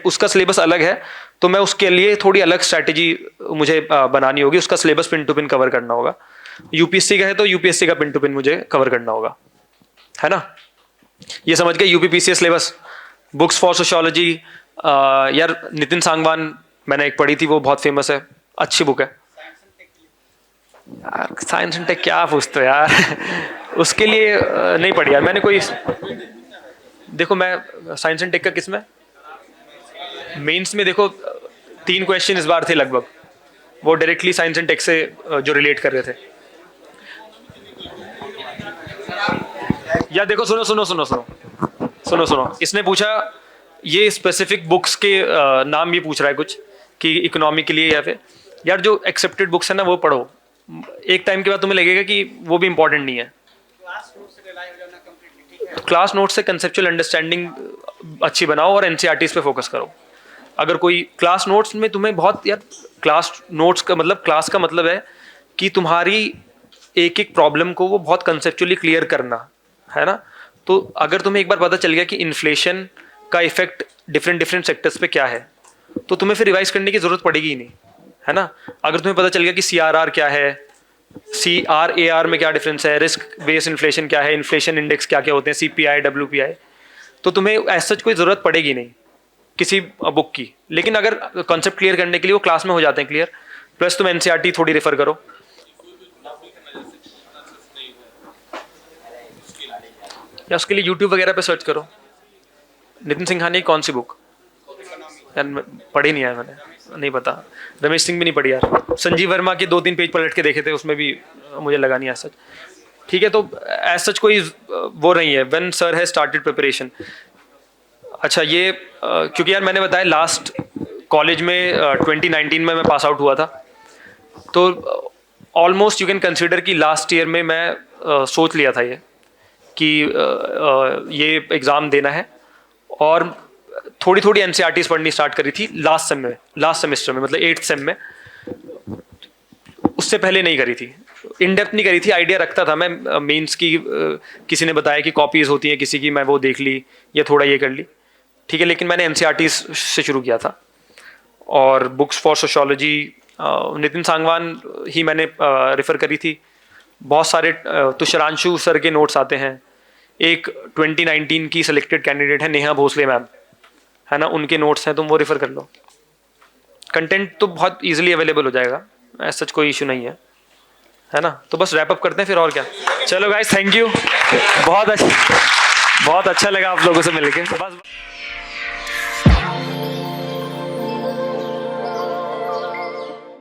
उसका सिलेबस अलग है, तो मैं उसके लिए थोड़ी अलग स्ट्रैटेजी मुझे बनानी होगी, उसका syllabus pin to pin cover करना होगा। UPSC का है तो UPSC का पिन टू पिन मुझे कवर करना होगा, है ना। ये समझ गए UPPCS syllabus. Books for sociology, यार नितिन सांगवान मैंने एक पढ़ी थी, वो बहुत फेमस है, अच्छी बुक है। यार साइंस एंड टेक क्या पूछते हो यार उसके लिए नहीं पढ़ी यार मैंने कोई। देखो मैं साइंस एंड टेक का किसमें मेंस में देखो 3 क्वेश्चन इस बार थे लगभग, वो डायरेक्टली साइंस एंड टेक से जो रिलेट कर रहे थे। या देखो, सुनो सुनो सुनो सुनो सुनो सुनो, इसने पूछा ये स्पेसिफिक बुक्स के नाम ये पूछ रहा है कुछ कि इकोनॉमी के लिए, या फिर यार जो एक्सेप्टेड बुक्स है ना वो पढ़ो, एक टाइम के बाद तुम्हें लगेगा कि वो भी इंपॉर्टेंट नहीं है। क्लास नोट से रिलाई हो जाना कंप्लीटली, ठीक है। क्लास नोट से कंसेप्चुअल अंडरस्टैंडिंग अच्छी बनाओ और एनसीईआरटीज पे फोकस करो। अगर कोई क्लास नोट्स में तुम्हें बहुत, यार क्लास नोट्स का मतलब, क्लास का मतलब है कि तुम्हारी एक एक प्रॉब्लम को वो बहुत कंसेप्चुअली क्लियर करना है ना। तो अगर तुम्हें एक बार पता चल गया कि इन्फ्लेशन का इफेक्ट डिफरेंट डिफरेंट सेक्टर्स पे क्या है, तो तुम्हें फिर रिवाइज करने की जरूरत पड़ेगी ही नहीं, है ना। अगर तुम्हें पता चल गया कि CRR क्या है, CRAR में क्या डिफरेंस है, रिस्क बेस्ड इन्फ्लेशन क्या है, इन्फ्लेशन इंडेक्स क्या क्या होते हैं, CPI WPI, तो तुम्हें ऐसा कोई ज़रूरत पड़ेगी नहीं किसी बुक की। लेकिन अगर कॉन्सेप्ट क्लियर करने के लिए वो क्लास में हो जाते हैं क्लियर, प्लस तुम NCERT थोड़ी रेफर करो। या उसके लिए YouTube वगैरह पे सर्च करो। नितिन सिंघानिया की कौन सी बुक यार, पढ़ी नहीं है मैंने, नहीं पता। रमेश सिंह भी नहीं पढ़ी यार। संजीव वर्मा के 2-3 पेज पलट के देखे थे, उसमें भी मुझे लगा नहीं ऐसा। ठीक है, तो एज सच कोई वो नहीं है। When sir has started preparation. अच्छा ये क्योंकि यार मैंने बताया लास्ट कॉलेज में 2019 में मैं पास आउट हुआ था, तो ऑलमोस्ट यू कैन कंसिडर कि लास्ट ईयर में मैं सोच लिया था ये कि ये एग्ज़ाम देना है, और थोड़ी थोड़ी NCERTs पढ़नी स्टार्ट करी थी लास्ट सेमेस्टर में, मतलब 8th सेम में। उससे पहले नहीं करी थी, इन डेप्थ नहीं करी थी। आइडिया रखता था मैं मेंस की, किसी ने बताया कि कॉपीज होती हैं किसी की, मैं वो देख ली या थोड़ा ये कर ली, ठीक है। लेकिन मैंने NCERTs से शुरू किया था। और books for sociology Nitin Sangwan ही मैंने रेफ़र करी थी। बहुत सारे तुषारांशु सर के नोट्स आते हैं। एक 2019 की सिलेक्टेड कैंडिडेट है नेहा भोसले मैम, है ना, उनके नोट्स हैं, तुम वो रेफ़र कर लो। कंटेंट तो बहुत इजीली अवेलेबल हो जाएगा, ऐसा कोई इशू नहीं है ना। तो बस रैप अप करते हैं फिर, और क्या। चलो गाइस, थैंक यू, बहुत अच्छा लगा आप लोगों से मिलके। बस